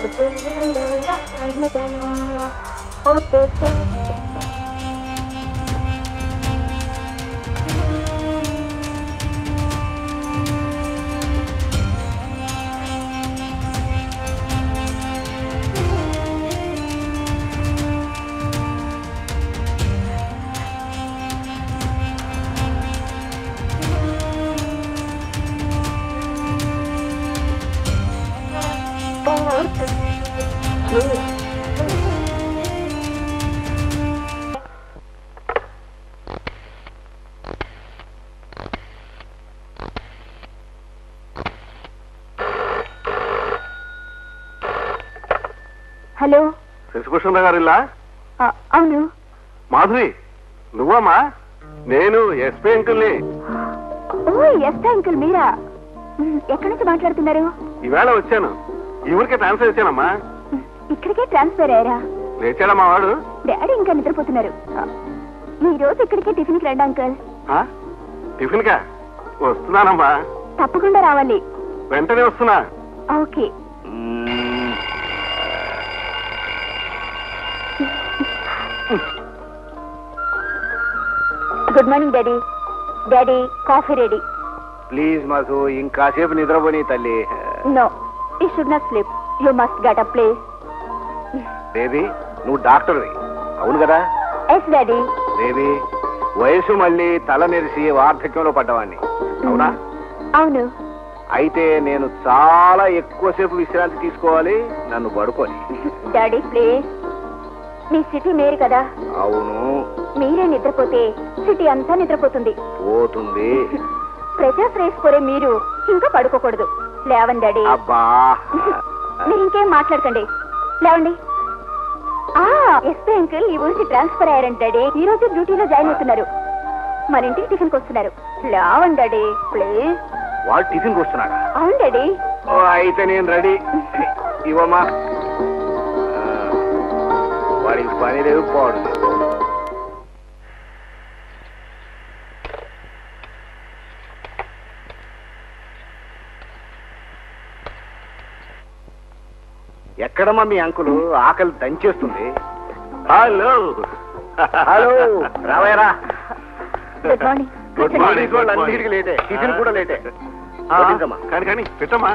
Hello, Shashibhushan గారిలా? అవును. మాధురి, నువ్వమ్మా? నేను SP అంకుల్ని. ఓ, SP uncle మీరా? ఎక్కడి నుంచి మాట్లాడుతున్నారు? ఈవేళ వచ్చాను. ఈ ఊరికే ట్రాన్స్ఫర్ వచ్చానమ్మా. ఇక్కడికే ట్రాన్స్ఫర్ అయ్యారా? లేచాడా మా వాడు? డాడీ ఇంకా నిద్రపోతున్నారు. ఈ రోజు ఇక్కడికే టిఫిన్కి రండి అంకుల్. టిఫిన్ కా? వస్తున్నానమ్మా. తప్పకుండా రావాలి. వెంటనే వస్తున్నా. Okay. Good morning daddy. Daddy, coffee ready. Please Madhu, ఇంకాసేపు నిద్రపోని తల్లి. No, you should not sleep. You must get up please. Baby, నువ్వు డాక్టర్వి అవును కదా? Yes daddy. బేబీ, వయసు మళ్ళీ తల నెరిసి వార్ధక్యంలో పడ్డవాణ్ణి అవునా? అవును. అయితే నేను చాలా ఎక్కువసేపు విశ్రాంతి తీసుకోవాలి, నన్ను పడుకోని. Daddy please. మీ సిటీ మేరు కదా? అవును. మీరే నిద్రపోతే సిటీ అంతా నిద్రపోతుంది. పోతుంది. ప్రెషర్ వేసుకోరే మీరు ఇంకా పడుకోకూడదు. లేవండి డాడీ. అబ్బా, మీరు ఇంకేం మాట్లాడకండి, లేవండి. ఎస్పీ అంకుల్ ఈ ఊరికి ట్రాన్స్ఫర్ అయ్యారంట డాడీ. ఈ రోజు డ్యూటీలో జాయిన్ అవుతున్నారు. మన ఇంటికి టిఫిన్కి వస్తున్నారు. లేవండి డాడీ ప్లీజ్. వాడు టిఫిన్కి వస్తున్నాడా? అవును డాడీ. అయితే నేను రెడీ. ఇవ్వమ్మా. వాడికి పని లేదు, పోడు. ఎక్కడమ్మా మీ అంకులు? ఆకలి దంచేస్తుంది. హలో హలో, రావయ్యరా. Good morning. Good morning. అన్నిటికీ లేటే, టిఫిన్ కూడా లేటే. కానీ కానీ పెట్టమ్మా.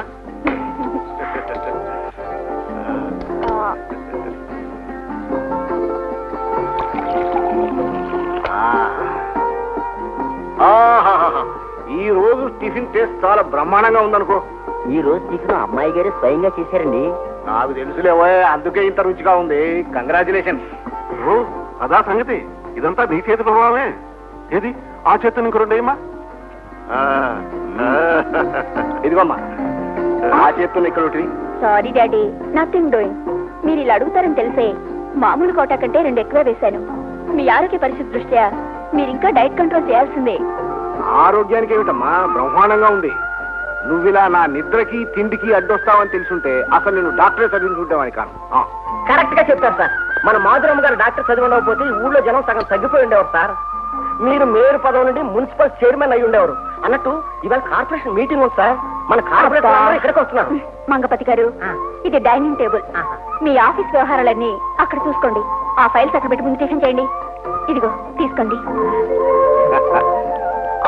ఈ రోజు టిఫిన్ టేస్ట్ చాలా బ్రహ్మాండంగా ఉందనుకో. ఈ రోజు టిఫిన్ అమ్మాయి గారు స్వయంగా చేశారండి. నాకు తెలుసులేవో, అందుకే ఇంత రుచిగా ఉంది. కంగ్రాచులేషన్. ఓ, అదా సంగతి. ఇదంతా నీ చేతి ప్రభావమే. ఏది ఆ చేతి ఇంకో రెండేమ్మా. ఇదిగోమ్మా, ఆ చేతున్న ఇక్కడ ఒకటి. Sorry daddy, nothing doing. మీరు ఇలా అడుగుతారని తెలిసే మామూలు కోటా కంటే 2 ఎక్కువ వేశాను. మీ ఆరోగ్య పరిస్థితి దృష్ట్యా మీరు ఇంకా డైట్ కంట్రోల్ చేయాల్సిందే. ఆరోగ్యానికి ఏమిటమ్మా, బ్రహ్మాండంగా ఉంది. నువ్విలా నా నిద్రకి తిండికి అడ్డొస్తావని తెలుసుంటే అసలు నేను డాక్టరే చదివించుకుంటావని కాను. కరెక్ట్ గా చెప్పారు సార్. మన మాధురమ్మ గారు డాక్టర్ చదివి ఉండకపోతే ఈ ఊళ్ళో జనం సగం తగ్గిపోయి ఉండేవారు సార్. మీరు మేయర్ పదవి నుండి మున్సిపల్ చైర్మన్ అయి ఉండేవారు. అన్నట్టు ఇవాళ కార్పొరేషన్ మీటింగ్ ఉంది సార్. మన కార్పొరేషన్ ఇక్కడికి వస్తున్నారు. మంగపతి గారు, ఇది డైనింగ్ టేబుల్. మీ ఆఫీస్ వ్యవహారాలన్నీ అక్కడ చూసుకోండి. ఆ ఫైల్స్ అక్కడ పెట్టి ముందు టిఫిన్ చేయండి. ఇదిగో తీసుకోండి.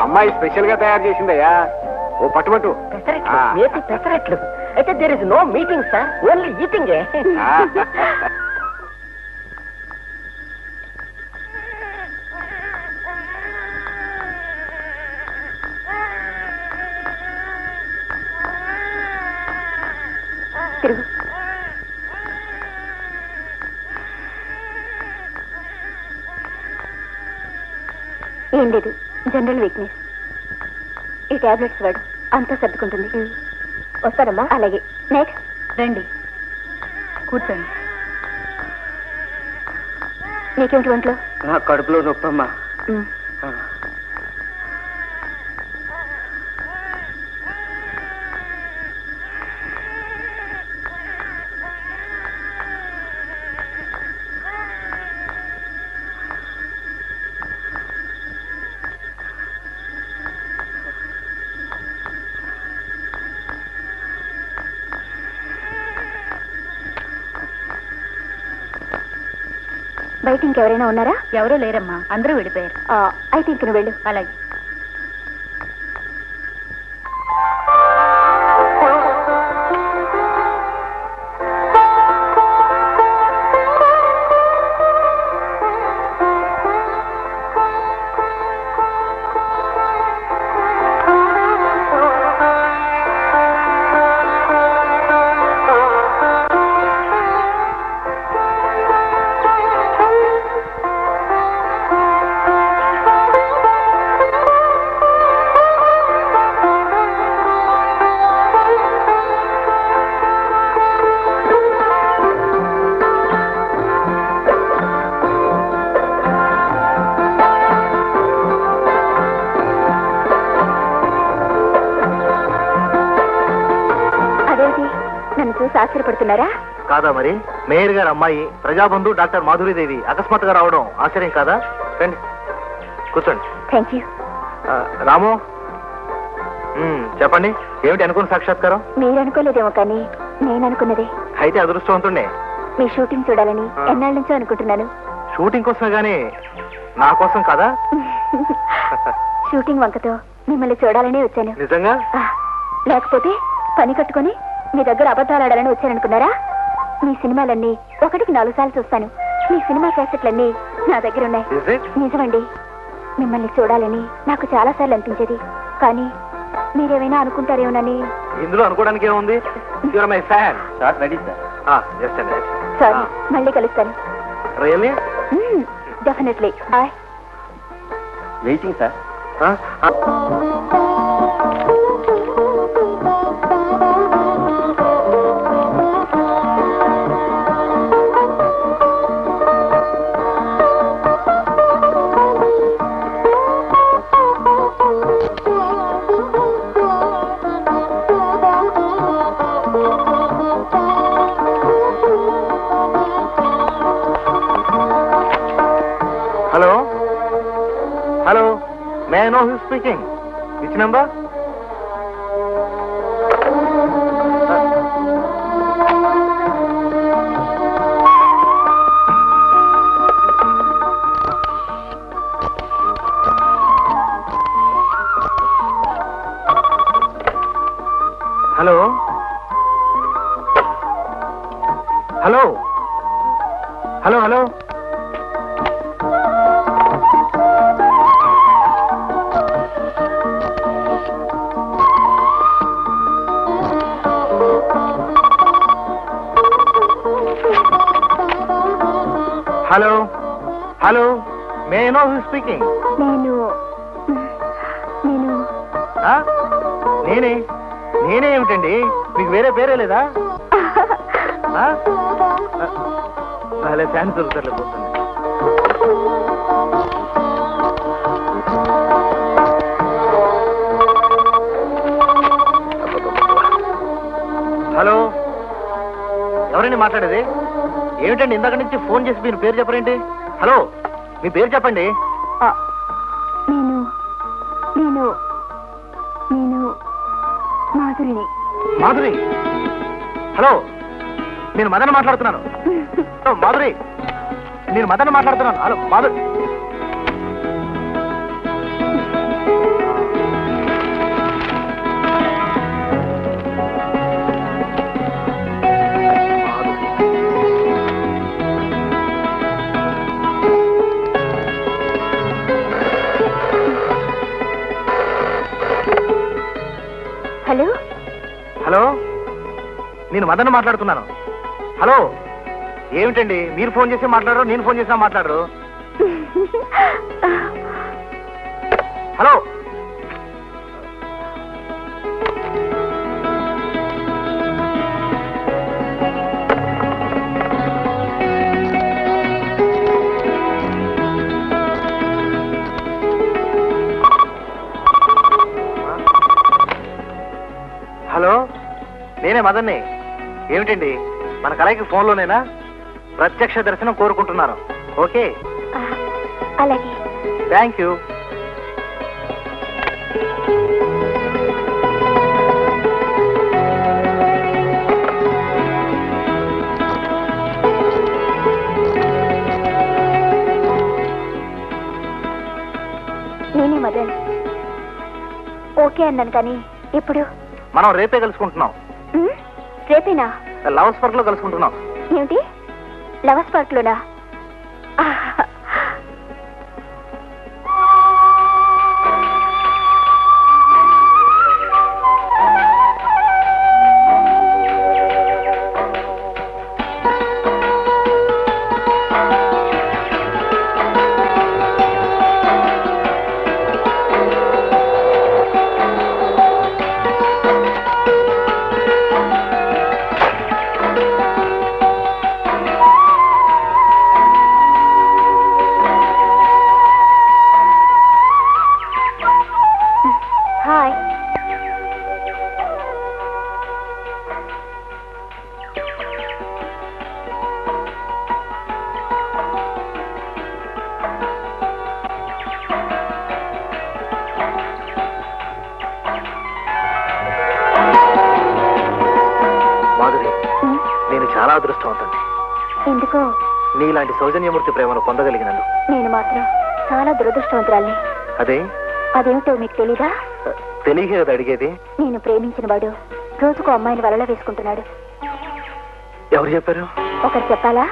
అమ్మాయి స్పెషల్ గా తయారు చేసిందయ్యా. ఓ పట్టుబట్టు. పెసరట్లు అయితే there is no meeting sir, only eating. తిరుగు. ఏం లేదు, జనరల్ వీక్నెస్. ఈ టాబ్లెట్స్ వాడు, అంతా సర్దుకుంటుంది. వస్తారమ్మా? అలాగే. నెక్స్ట్ రండి, కూర్చోండి. నీకేమిటి ఒంట్లో? నా కడుపులో నొప్పమ్మా. బయట ఇంకెవరైనా ఉన్నారా? ఎవరూ లేరమ్మా, అందరూ వెళ్ళిపోయారు. అయితే ఇంక నువ్వు వెళ్ళు. అలాగే. ఆశ్చర్యపడుతున్నారా? కాదా మరి, మేయర్ గారు అమ్మాయి ప్రజాబంధు డాక్టర్ మాధురీదేవి అకస్మాత్తుగా రావడం ఆశ్చర్యం కాదా? రండి కూర్చోండి. Thank you. రాము చెప్పండి, ఏమిటి అనుకున్న సాక్షాత్కారం? మీరు అనుకోలేదేమో కానీ నేను అనుకున్నదే. అయితే అదృష్టవంతుండే. మీ షూటింగ్ చూడాలని ఎన్నాళ్ళ నుంచో అనుకుంటున్నాను. షూటింగ్ కోసమే గానీ నా కోసం కాదా? షూటింగ్ వంకతో మిమ్మల్ని చూడాలని వచ్చాను. నిజంగా? లేకపోతే పని కట్టుకుని మీ దగ్గర అబద్ధాలు ఆడాలని వచ్చారనుకున్నారా? మీ సినిమాలన్నీ 1కి 4 సార్లు చూస్తాను. మీ సినిమా క్యాసెట్లన్నీ నా దగ్గర ఉన్నాయి. నిజమండి, మిమ్మల్ని చూడాలని నాకు చాలా సార్లు అనిపించేది. కానీ మీరేమైనా అనుకుంటారేమోనని. ఇందులో అనుకోవడానికి ఏముంది? సారీ, మళ్ళీ కలుస్తాను. Really? Definitely. Bye. Waiting sir. Hello hello, may I know who speaking? Which number? Hello hello hello hello. Hello hello, may I know who speaking? నేనే. నేనే ఏమిటండి, మీకు వేరే పేరే లేదా? భలే ఫ్యాన్ దొరుకుతారులే పోతుంది. హలో, ఎవరండి మాట్లాడేది? ఏమిటండి ఇందాక నుంచి ఫోన్ చేసి మీరు పేరు చెప్పరేంటి? హలో, మీ పేరు చెప్పండి. నేను మాధురిని. మాధురి? హలో, నేను మదన్ మాట్లాడుతున్నాను. మాధురి, నేను మదన్ మాట్లాడుతున్నాను. హలో మాధురి. హలో హలో, నేను మదన్ మాట్లాడుతున్నాను. హలో, ఏమిటండి మీరు ఫోన్ చేసి మాట్లాడరు, నేను ఫోన్ చేసినా మాట్లాడరు? హలో, హలో, నేనే మదన్ని. ఏమిటండి మన కలయికి ఫోన్లోనేనా? ప్రత్యక్ష దర్శనం కోరుకుంటున్నాను. ఓకే, అలాగే. Thank you. అన్నాను కానీ ఎప్పుడు? మనం రేపే కలుసుకుంటున్నాం. రేపేనా? లవర్స్ పార్క్ లో కలుసుకుంటున్నాం. ఏమిటి, లవర్స్ పార్క్ లోనా? చాలా అదృష్టవంతండి. ఎందుకో? నీలాంటి సౌజన్యమూర్తి ప్రేమను పొందగలిగినందు. నేను మాత్రం చాలా దురదృష్టవంతురాల్ని. అదేమిటో మీకు తెలీదా? తెలియకే కదా అడిగేది. నేను ప్రేమించిన వాడు రోజుకు అమ్మాయిని వలలో వేసుకుంటున్నాడు. ఎవరు చెప్పారు? ఒకరు చెప్పాలా?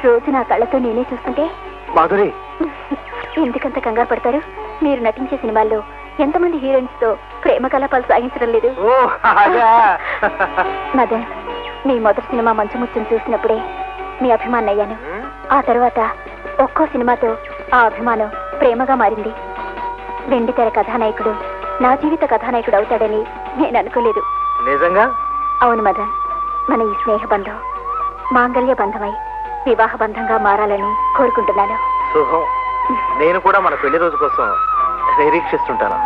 రోజు నా కళ్ళతో నేనే చూస్తుంటే. మాధురి, ఎందుకంత కంగారు పడతారు? మీరు నటించే సినిమాల్లో ఎంతమంది హీరోయిన్స్ తో ప్రేమ కలాపాలు సాగించడం లేదు? మదన్, మీ మొదటి సినిమా మంచు ముచ్చని చూసినప్పుడే మీ అభిమానం అయ్యాను. ఆ తర్వాత ఒక్కో సినిమాతో ఆ అభిమానం ప్రేమగా మారింది. వెండి తెర కథానాయకుడు నా జీవిత కథానాయకుడు అవుతాడని నేను అనుకోలేదు. నిజంగా? అవును మదన్, మన ఈ స్నేహ బంధం మాంగళ్య బంధమై వివాహ బంధంగా మారాలని కోరుకుంటున్నాను. శుభం. నేను కూడా మన పెళ్లి రోజు కోసం నిరీక్షిస్తుంటాను.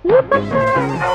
ఈ పక్క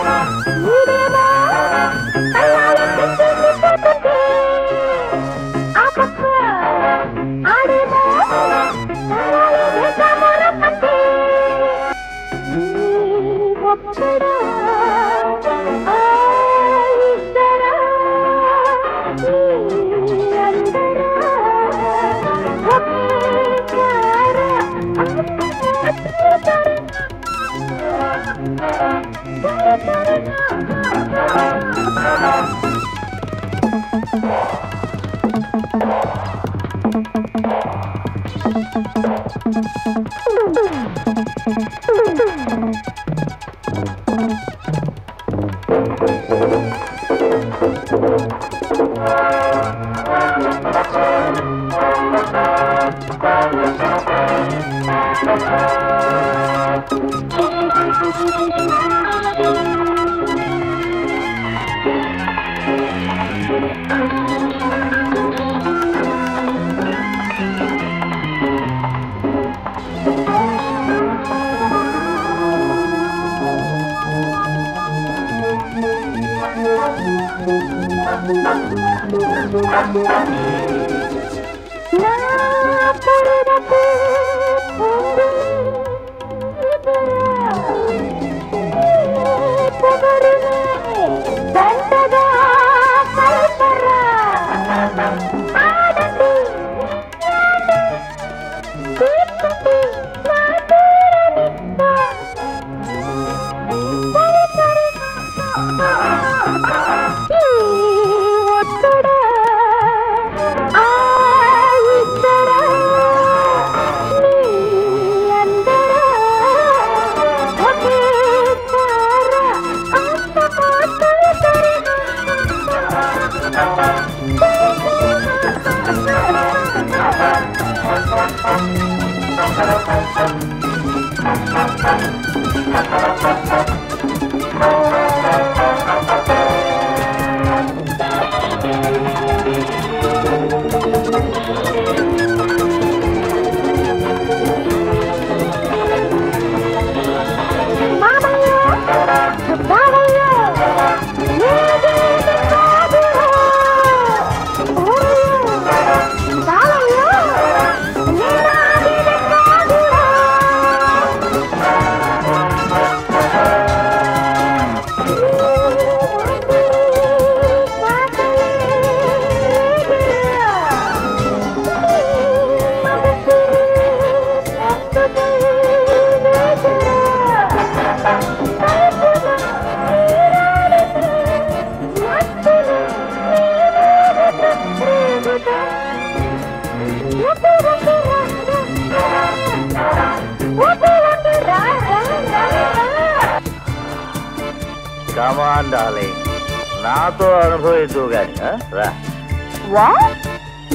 నాతో అనుభవించు గాని రా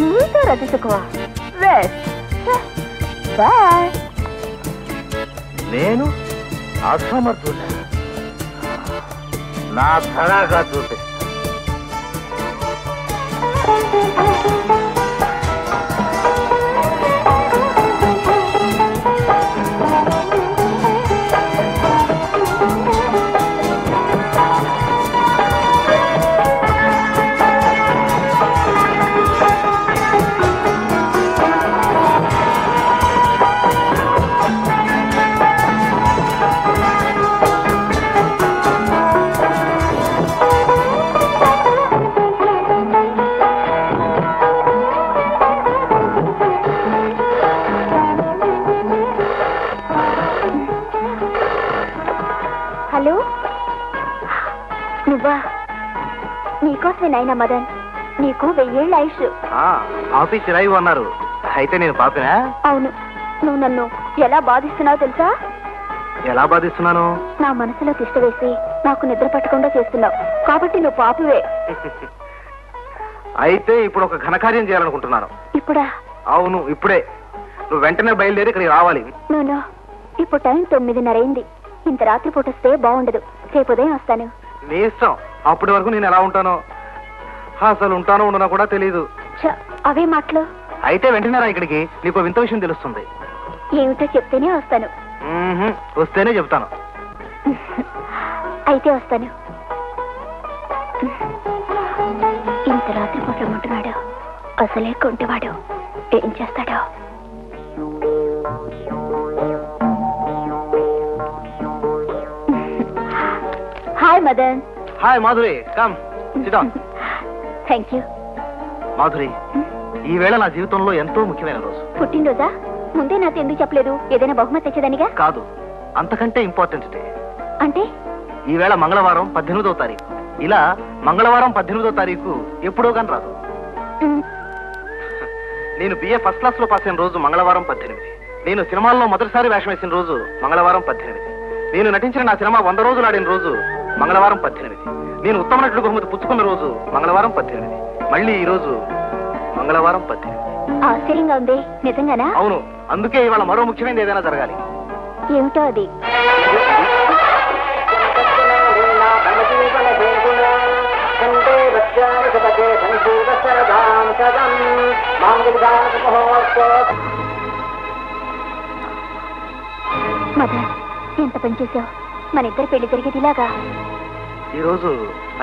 నీతో రచించుకోవా బాయ్. నేను అసమర్థుడా నా తడాగా చూపి నీకోసమే నాయన మదన్, నీకు 1000 ఏళ్ళ ఆయుష్. ఆఫీస్ రాయి అన్నారు. అయితే నేను పాపినా? అవును. నువ్వు నన్ను ఎలా బాధిస్తున్నావు తెలుసా? ఎలా బాధిస్తున్నాను? నా మనసులో తిష్ట వేసి నాకు నిద్ర పట్టకుండా చేస్తున్నావు. కాబట్టి నువ్వు పాపివే. అయితే ఇప్పుడు ఒక ఘనకార్యం చేయాలనుకుంటున్నాను. ఇప్పుడా? అవును, ఇప్పుడే. నువ్వు వెంటనే బయలుదేరి ఇక్కడికి రావాలి. నువ్వు ఇప్పుడు టైం 9:30 అయింది. ఇంత రాత్రి పూట వస్తే బాగుండదు. రేపు ఉదయం వస్తాను. నీ ఇష్టం. అప్పటి వరకు నేను ఎలా ఉంటానో, అసలు ఉంటానో ఉండనో కూడా తెలీదు. అవే మాటలు. అయితే వెంటనే రా ఇక్కడికి. నీకు వింత విషయం తెలుస్తుంది. ఏమిటో చెప్తేనే వస్తాను. వస్తేనే చెప్తాను. అయితే వస్తాను. ఇంత రాత్రి పూట ఉంటున్నాడు. అసలే కొంటివాడు. ఏం చేస్తాడో? Hi Madan. Hi Madhuri, come SIT down. Thank you. Madhuri, ఈ వేళ నా జీవితంలో ఎంతో ముఖ్యమైన రోజు. పుట్టినరోజా? ముందే నాతో ఎందుకు చెప్పలేదు? ఏదైనా బహుమతి తెచ్చేదానిగా? కాదు, అంతకంటే ఇంపార్టెంట్ డే. అంటే? ఈ వేళ మంగళవారం 18వ తారీఖు. ఇలా మంగళవారం 18వ తారీఖు ఎప్పుడో కానీ రాదు. నేను బిఏ ఫస్ట్ క్లాస్ లో పాస్ అయిన రోజు మంగళవారం 18. నేను సినిమాల్లో మొదటిసారి వేషం వేసిన రోజు మంగళవారం 18. నేను నటించిన నా సినిమా 100 రోజులు ఆడిన రోజు మంగళవారం 18. నేను ఉత్తమ నటుడు బహుమతి పుచ్చుకున్న రోజు మంగళవారం 18. మళ్ళీ ఈ రోజు మంగళవారం 18. ఆశ్చర్యంగా ఉంది. నిజంగానా? అవును, అందుకే ఇవాళ మరో ముఖ్యమైనది ఏదైనా జరగాలి. ఏమిటో అది? మదర్, ఎంత పని చేసావు. మన ఇద్దరు పెళ్లి జరిగేది ఇలాగా? ఈ రోజు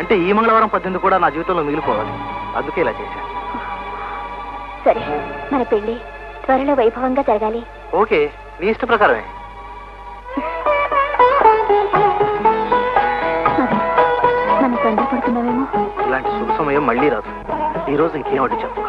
అంటే ఈ మంగళవారం 18 కూడా నా జీవితంలో మిగిలిపోవాలి. అందుకే ఇలా చేశాను. సరే, మన పెళ్లి త్వరలో వైభవంగా జరగాలి. ఓకే, నీ ఇష్ట ప్రకారమే. మనం తొందరపడుతున్నామేమో. ఇలాంటి శుభ సమయం మళ్ళీ రాదు. ఈ రోజు ఇంకేం అడ్డు చెప్పు.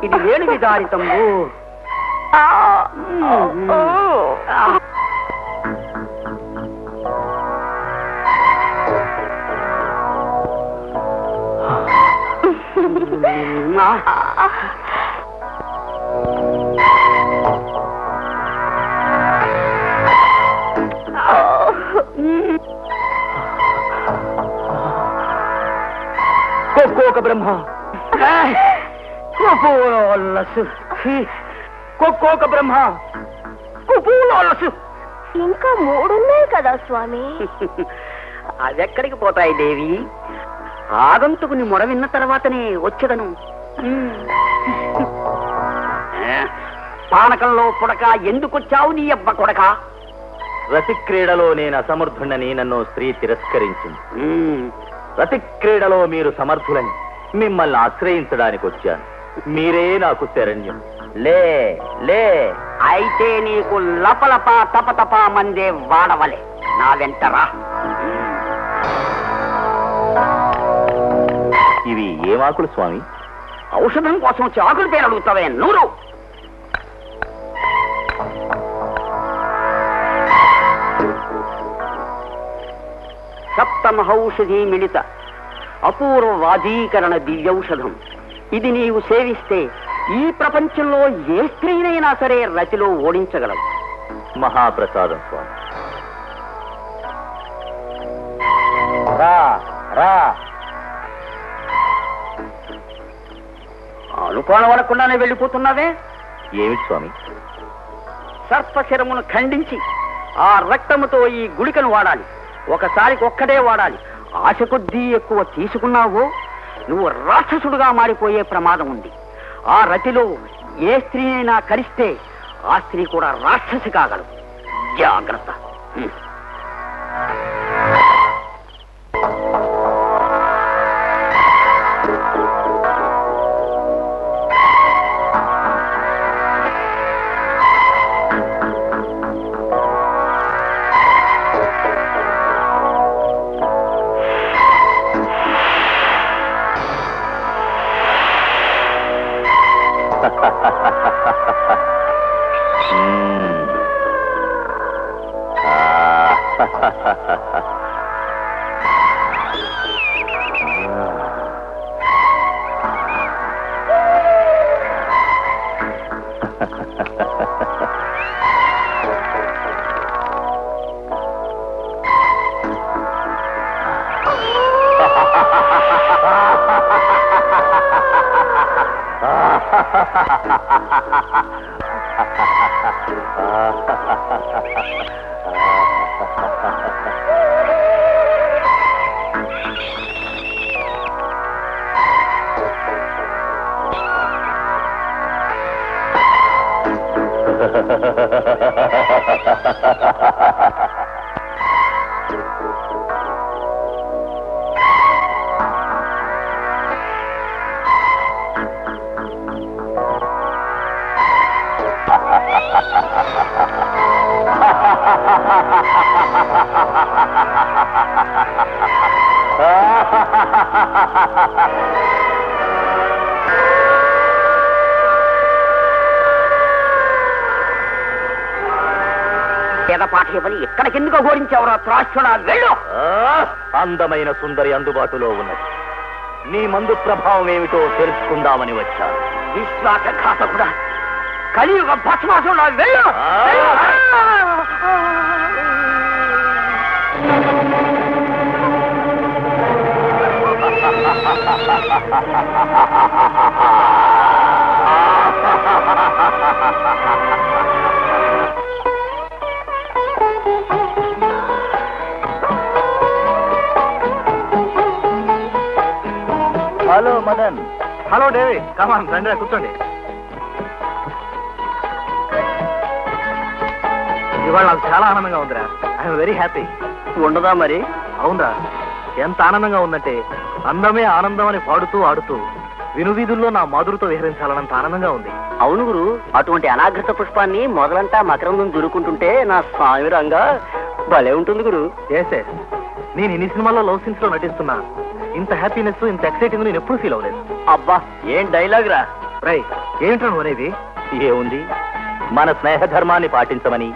ఇది వేణు విదారితము. కొక్కోక బ్రహ్మ, కొక్కోక బ్రహ్మ, కుపూలోలసు. ఇంకా 3 ఉన్నాయి కదా స్వామి. అవెక్కడికి పోతాయి దేవి? ఆగంతుకుని మొర విన్న తర్వాతనే వచ్చేదను. పానకంలో పుడక ఎందుకొచ్చావు నీ అబ్బ కొడక? రతి క్రీడలో నేను అసమర్థుడని నన్ను స్త్రీ తిరస్కరించింది. రతి క్రీడలో మీరు సమర్థులని మిమ్మల్ని ఆశ్రయించడానికి వచ్చాను. మీరే నాకు శరణ్యం. లే లే, అయితే నీకు లపలప తపతప మందే వాడవలే. నా వెంటరా. ఇవి ఏమాకులు స్వామి? ఔషధం కోసం చాకులు పేరు అడుగుతావే నూరు. సప్తమహౌషధీ మిళిత అపూర్వ వాదీకరణ దివ్యౌషధం. ఇది నీవు సేవిస్తే ఈ ప్రపంచంలో ఏ స్త్రీనైనా సరే రతిలో ఓడించగలవు. మహాప్రసాదం స్వామి. రా రా. అనుకోనవడకుండానే వెళ్ళిపోతున్నావే. ఏమిటి స్వామి? సర్పశిరమును ఖండించి ఆ రక్తముతో ఈ గుళికను వాడాలి. ఒకసారికి ఒక్కడే వాడాలి. ఆశ కొద్దీ ఎక్కువ తీసుకున్నావో నువ్వు రాక్షసుడుగా మారిపోయే ప్రమాదం ఉంది. ఆ రతిలో ఏ స్త్రీనైనా కరిస్తే ఆ స్త్రీ కూడా రాక్షసి కాగలదు. జాగ్రత్త. పాఠ ఇవ్వని ఎక్కడికెందుకు ఘోరించావురా త్రాష్టుడా వెళ్ళు. అందమైన సుందరి అందుబాటులో ఉన్నది. నీ మందు ప్రభావం ఏమిటో తెలుసుకుందామని వచ్చాను. విశ్వాసఘాతకుడా, కలియుగ భస్మాసుడా వెళ్ళు. హలో మదన్. హలో డేవి, కమాన్ రండి కూర్చోండి. ఇవాళ నాకు చాలా ఆనందంగా ఉందిరా. I'm very happy. ఉండదా మరి? అవునరా, ఎంత ఆనందంగా ఉందంటే అందమే ఆనందం అని పాడుతూ ఆడుతూ వినువీధుల్లో నా మాధురితో విహరించాలన్నంత ఆనందంగా ఉంది. అవును గురు, అటువంటి అనాగృత పుష్పాన్ని మొదలంతా మకరందం దురుకుంటుంటే నా స్వామి రంగా భలే ఉంటుంది గురు. ఏసే, నేను ఇన్ని సినిమాల్లో లవ్ సీన్స్ లో నటిస్తున్నా ఇంత హ్యాపీనెస్, ఇంత ఎక్సైటింగ్ నేను ఎప్పుడు ఫీల్ అవ్వలేదు. అబ్బా ఏం డైలాగ్ రా. రై, ఏంట్రా నువ్వు అనేది? ఏముంది, మన స్నేహ ధర్మాన్ని పాటించమని,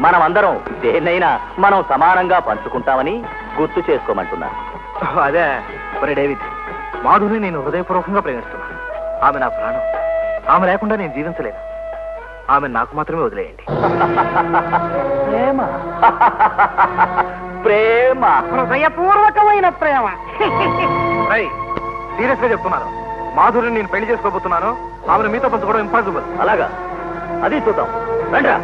మనం అందరం దేన్నైనా మనం సమానంగా పంచుకుంటామని గుర్తు చేసుకోమంటున్నా. అదే. ఒరే డేవిడ్, మాధుని నేను హృదయపూర్వకంగా ప్రేమిస్తున్నా. ఆమె నా ప్రాణం. ఆమె లేకుండా నేను జీవించలేను. ఆమె నాకు మాత్రమే వదిలేయండి. ప్రేమ ప్రేమ హృదయపూర్వకమైన ప్రేమ. రై, సీరియస్ గా చెప్తున్నాను. మాధురిని నేను పెళ్లి చేసుకోబోతున్నాను. ఆమెను మీతో పంచుకోవడం ఇంపాసిబుల్. అలాగా? అది చూద్దాం రండ్రా.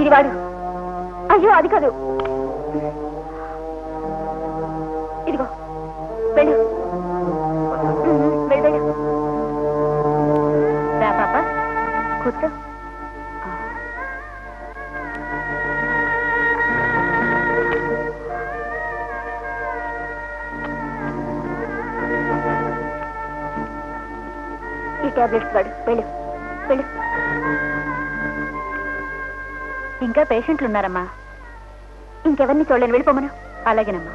ఇది వాడు. అయ్యో అది కాదు, ఇదిగో వెళ్ళు వెళ్ళు. రా పాప కూర్చో. టాబ్లెట్స్ వాడు. వెళ్ళు వెళ్ళు. ఇంకా పేషెంట్లు ఉన్నారమ్మా. ఇంకెవరిని చూడలేను, వెళ్ళిపోమను. అలాగేనమ్మా.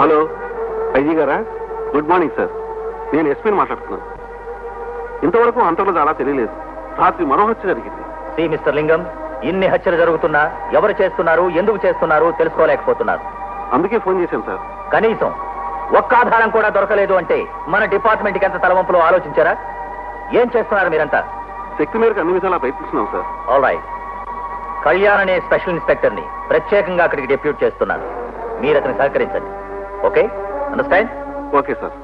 హలో, ఐజీ గారా? Good morning sir. నేను ఎస్పీని మాట్లాడుతున్నాను. ఇంతవరకు అంతలో చాలా తెలియలేదు. రాత్రి మరో హత్య జరిగింది. సి మిస్టర్ లింగం, ఇన్ని హత్యలు జరుగుతున్నా ఎవరు చేస్తున్నారు, ఎందుకు చేస్తున్నారు తెలుసుకోలేకపోతున్నారు. అందుకే ఫోన్ చేశాను సార్. కనీసం ఒక్క ఆధారం కూడా దొరకలేదు అంటే మన డిపార్ట్మెంట్కి ఎంత తలవంపులో ఆలోచించారా? ఏం చేస్తున్నారు మీరంతా? శక్తి మేరకు అన్ని విధాలా ప్రయత్నిస్తున్నాం సార్. All right. కళ్యాణ్ అనే స్పెషల్ ఇన్స్పెక్టర్ ని ప్రత్యేకంగా అక్కడికి డెప్యూట్ చేస్తున్నాను. మీరు అతన్ని సహకరించండి. Okay, understand? Okay sir.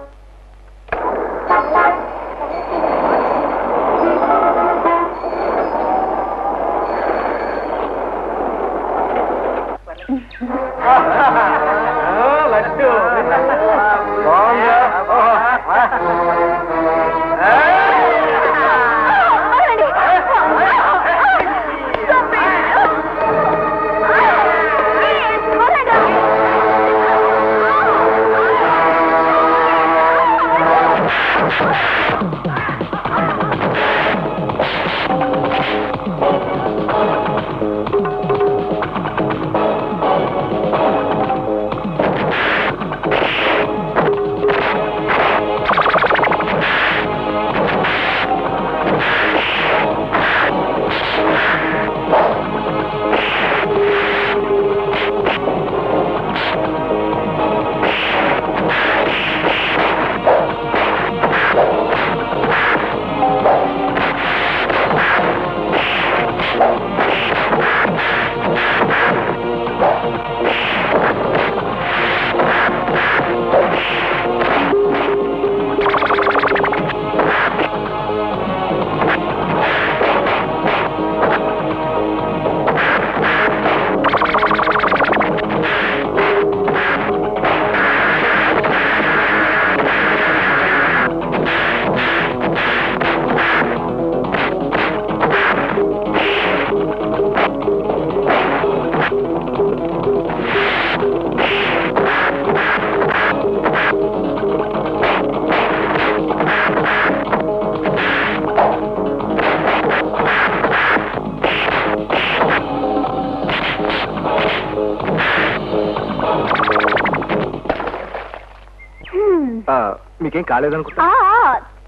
మీకేం కాలేదనుకుంటా.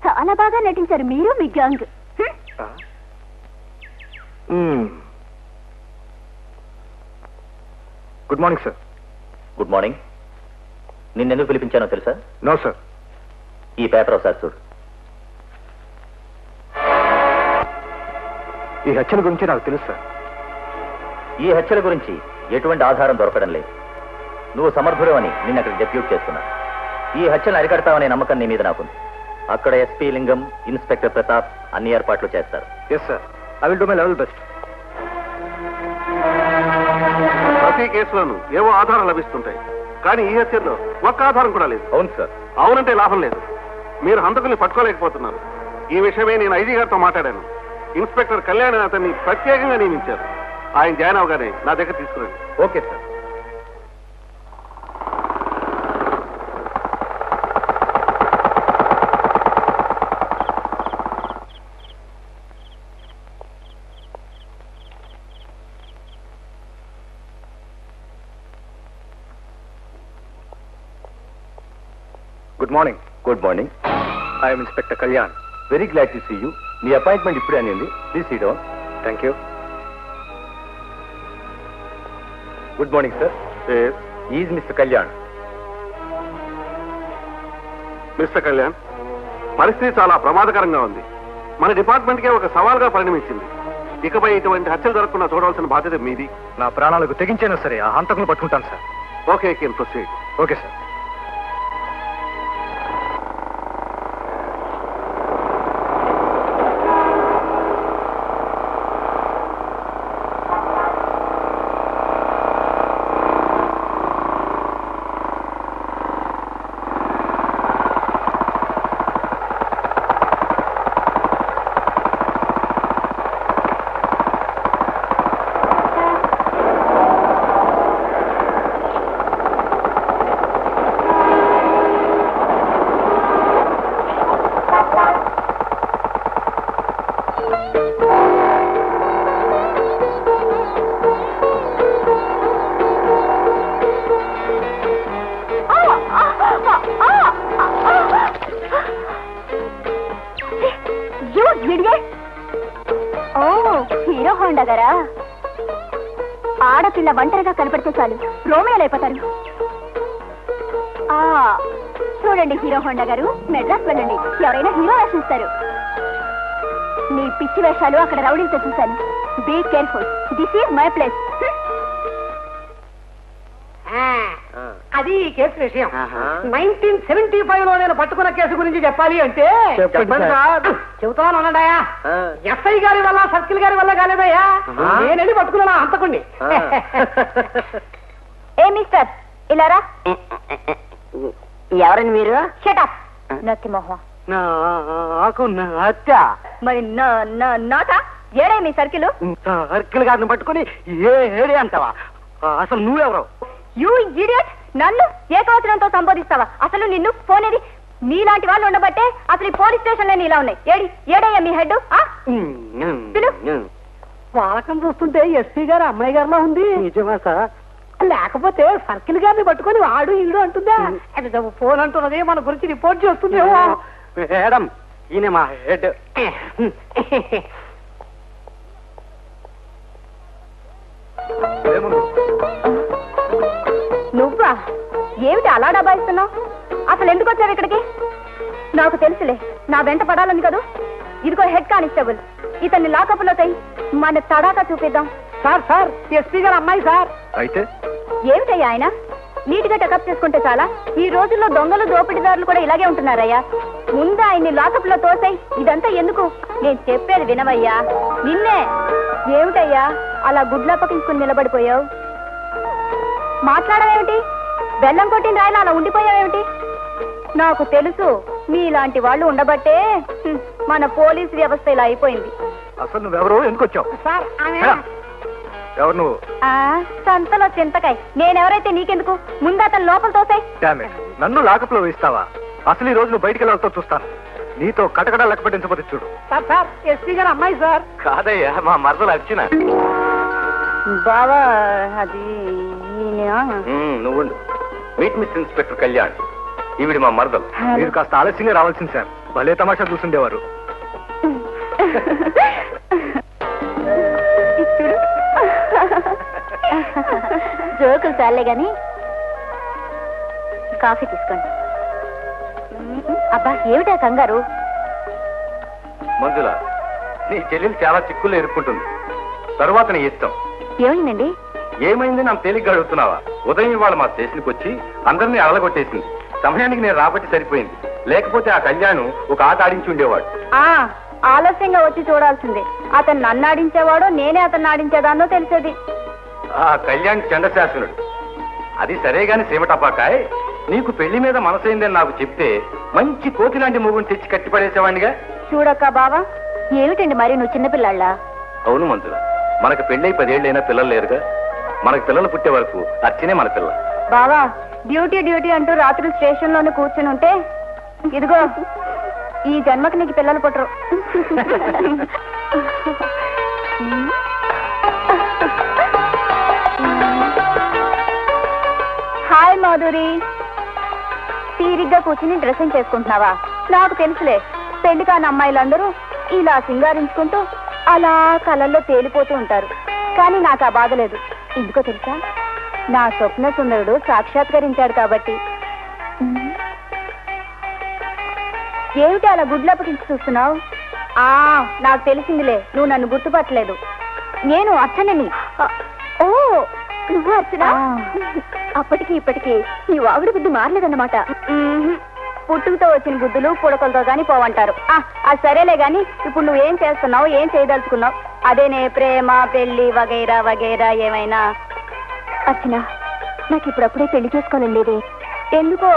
చాలా బాగా నటించారు మీరు మీ gang. Good morning sir. Good morning. నిన్నెందుకు పిలిపించానో తెలుసా? No sir. ఈ పేపర్ ఒకసారి చూడు. ఈ హత్యల గురించి నాకు తెలుసు సార్. ఈ హత్యల గురించి ఎటువంటి ఆధారం దొరకడం లేదు. నువ్వు సమర్థుడు అని నిన్న అక్కడ డెప్యూట్ చేస్తున్నా. ఈ హత్యను అరికడతావనే నమ్మకం నీ మీద నాకుంది. అక్కడ ఎస్పీ లింగం, ఇన్స్పెక్టర్ ప్రతాప్ అన్ని ఏర్పాట్లు చేస్తారు. Yes sir, I will do my level best. ప్రతి కేసులోనూ ఏవో ఆధారం లభిస్తుంటాయి, కానీ ఈ హత్యలో ఒక్క ఆధారం కూడా లేదు. అవును సార్. అవునంటే లాభం లేదు. మీరు హంతకుల్ని పట్టుకోలేకపోతున్నారు. ఈ విషయమే నేను ఐజీ గారితో మాట్లాడాను. ఇన్స్పెక్టర్ కళ్యాణ్ అతన్ని ప్రత్యేకంగా నియమించారు. ఆయన జాయిన్ అవగానే నా దగ్గర తీసుకురండి. Okay sir. Good morning. Good morning. I'm inspector Kalyan. Very glad to see you. మీ అపాయింట్మెంట్ ఇప్పుడే అనింది. Please seat down. Thank you. Good morning sir. Is mister Kalyan. Mister Kalyan, పరిస్థితి చాలా ప్రమాదకరంగా ఉంది. మన డిపార్ట్మెంట్కే ఒక సవాల్గా పరిణమించింది. ఇకపై ఇటువంటి హత్యలు జరగకుండా చూడవలసిన బాధ్యత మీది. నా ప్రాణాలకు తెగించైనా సరే ఆ హంతకులు పట్టుకుంటాను sir. Okay, can proceed. Okay sir. Hero Honda గారా? ఆడపిల్ల ఒంటరిగా కనపడితే చాలు రోమియోలు అయిపోతారు. చూడండి హీరో హోండా గారు, మెడ్రాస్ వెళ్ళండి, ఎవరైనా హీరో వేషం ఇస్తారు. నీ పిచ్చి వేషాలు అక్కడ రౌడీలతో చూశాను. Be careful, this is my place. అది కేసు విషయం. 1975 లో నేను పట్టుకున్న కేసు గురించి చెప్పాలి అంటే చెబుతాను అన్నాడయా. ఎస్ఐ గారి వల్ల, సర్కిల్ గారి వల్ల కాలేదయ్యా, నేను వెళ్ళి పట్టుకున్నా అంతకుండి. ఏ మిస్టర్ ఇలారా. ఎవరండి మీరు? షటప్ నత్తి మొహం. నాకు హత్య మరి నాట ఏడే మీ సర్కిల్? సర్కిల్ గారిని పట్టుకుని ఏడే అంటావా? అసలు నువ్వెవరు? యూ ఇడియట్, నన్ను ఏకవచనంతో సంబోధిస్తావా? అసలు నిన్ను పోనేది నీలాంటి వాళ్ళు ఉండబట్టే అసలు ఈ పోలీస్ స్టేషన్ లో ఇలా ఉన్నాయి. ఏడయ్యా మీ హెడ్? వాలకం చూస్తుంటే ఎస్పీ గారు అమ్మాయి గారిలో ఉంది. నిజమా సార్? లేకపోతే సర్కిల్ గారిని పట్టుకొని వాడు ఇల్లు అంటుందా? ఫోన్ అంటున్నది, మన గురించి రిపోర్ట్ చేస్తుందేమో. మేడం, ఈయన మా హెడ్. నువ్వా? ఏమిటి అలా డబాయిస్తున్నావు? అసలు ఎందుకు వచ్చావు ఇక్కడికి? నాకు తెలుసులే, నా వెంట పడాలని కదూ. ఇదిగో హెడ్ కానిస్టేబుల్, ఇతన్ని లాకప్ లో తై మన తడాకా చూపిద్దాం. సార్ ఎస్పీ గారు అమ్మాయి సార్. అయితే ఏమిటయ్యా ఆయన? నీట్ గా టకప్ చేసుకుంటే చాలా. ఈ రోజుల్లో దొంగలు, దోపిడీదారులు కూడా ఇలాగే ఉంటున్నారయ్యా. ముందు ఆయన్ని లాకప్ లో తోసాయి. ఇదంతా ఎందుకు? నేను చెప్పేది వినవయ్యా. నిన్నే. ఏమిటయ్యా అలా గుడ్లప్పకించుకుని నిలబడిపోయావు? మాట్లాడవేమిటి? బెల్లం కొట్టిన రాయలు అలా ఉండిపోయావేమిటి? నాకు తెలుసు, మీలాంటి వాళ్ళు ఉండబట్టే మన పోలీస్ వ్యవస్థ ఇలా అయిపోయింది. అసలు నువ్వెవరు, ఎందుకు వచ్చావు? సార్ ఎవరు నువ్వు? సంతలో చింతకాయ. నేనెవరైతే నీకెందుకు? ముందు అతను లోపల తోసాయి. నన్ను లాకప్లో వేస్తావా? అసలు ఈ రోజు నువ్వు బయటికి వెళ్ళాలతో చూస్తాను. నీతో కటకడా లెక్క పెట్టించబోతే చూడు. సార్ ఎస్పీ గారు అమ్మాయి సార్. కాదయ్యా, మా మరదలు వచ్చిన. బావా అది నువ్వు మీట్ మిస్టర్ ఇన్స్పెక్టర్ కళ్యాణ్. ఈవిడి మా మరదలు. మీరు కాస్త ఆలస్యంగా రావాల్సింది సార్. భలే తమాషా చూస్తుండేవారు. జోకులు చాలే గాని కాఫీ తీసుకోండి. అబ్బా ఏమిటా కంగారు? మంజుల, నీ చెల్లెలు చాలా చిక్కులు ఎదుర్కొంటుంది. తరువాత నీ ఇష్టం. ఏమైందండి? ఏమైంది నాకు తేలిగ్గా అడుగుతున్నావా? ఉదయం ఇవాళ మా స్టేషన్కి వచ్చి అందరినీ అలగొట్టేసింది. సమయానికి నేను రాబట్టి సరిపోయింది. లేకపోతే ఆ కళ్యాణ్ ఒక ఆట ఆడించి ఉండేవాడు. ఆలస్యంగా వచ్చి చూడాల్సిందే. అతను నన్ను ఆడించేవాడో నేనే అతన్ని ఆడించేదాన్నో తెలిసేది. ఆ కళ్యాణ్ చండశాసనుడు. అది సరేగాని సీమటపాకాయ్, నీకు పెళ్లి మీద మనసైందని నాకు చెప్తే మంచి కోతి లాంటి మూగుని తెచ్చి కట్టిపడేసేవాడిగా. చూడక్క బావా, ఏమిటండి మరి నువ్వు చిన్నపిల్లాళ్ళ? అవును మంజుల, మనకు పెళ్ళై 10 ఏళ్ళైనా పిల్లలు లేరుగా. మనకు పిల్లలు పుట్టే వరకు అర్చనే మన పిల్ల. బావా, డ్యూటీ డ్యూటీ అంటూ రాత్రి స్టేషన్ లోనే కూర్చుని ఉంటే ఇదిగో ఈ జన్మకి నీకు పిల్లలు పుట్టరు. హాయ్ మాధురి, తీరిగ్గా కూర్చుని డ్రెస్సింగ్ చేసుకుంటున్నావా? నాకు తెలుసులే, పెళ్లి కాని అమ్మాయిలందరూ ఇలా సింగారించుకుంటూ అలా కలల్లో తేలిపోతూ ఉంటారు. కానీ నాకు ఆ బాధ లేదు. ఎందుకో తెలుసా? నా స్వప్న సుందరుడు సాక్షాత్కరించాడు కాబట్టి. ఏమిటి అలా గుడ్లప్పటించి చూస్తున్నావు? నాకు తెలిసిందిలే, నువ్వు నన్ను గుర్తుపట్టలేదు. నేను అర్చనని. ఓ, నువ్వు అర్చన? అప్పటికి ఇప్పటికి నీ వాగుడు బుద్ధి మారలేదన్నమాట. పుట్టుకతో వచ్చిన బుద్ధులు పుడకలతో గాని పోవంటారు. అది సరేలే గాని, ఇప్పుడు నువ్వేం చేస్తున్నావు, ఏం చేయదలుచుకున్నావు? అదేనే ప్రేమ, పెళ్లి వగైరా వగైరా ఏమైనా? అర్చన, నాకు ఇప్పుడప్పుడే పెళ్లి చేసుకోవాలని లేదే. ఎందుకో?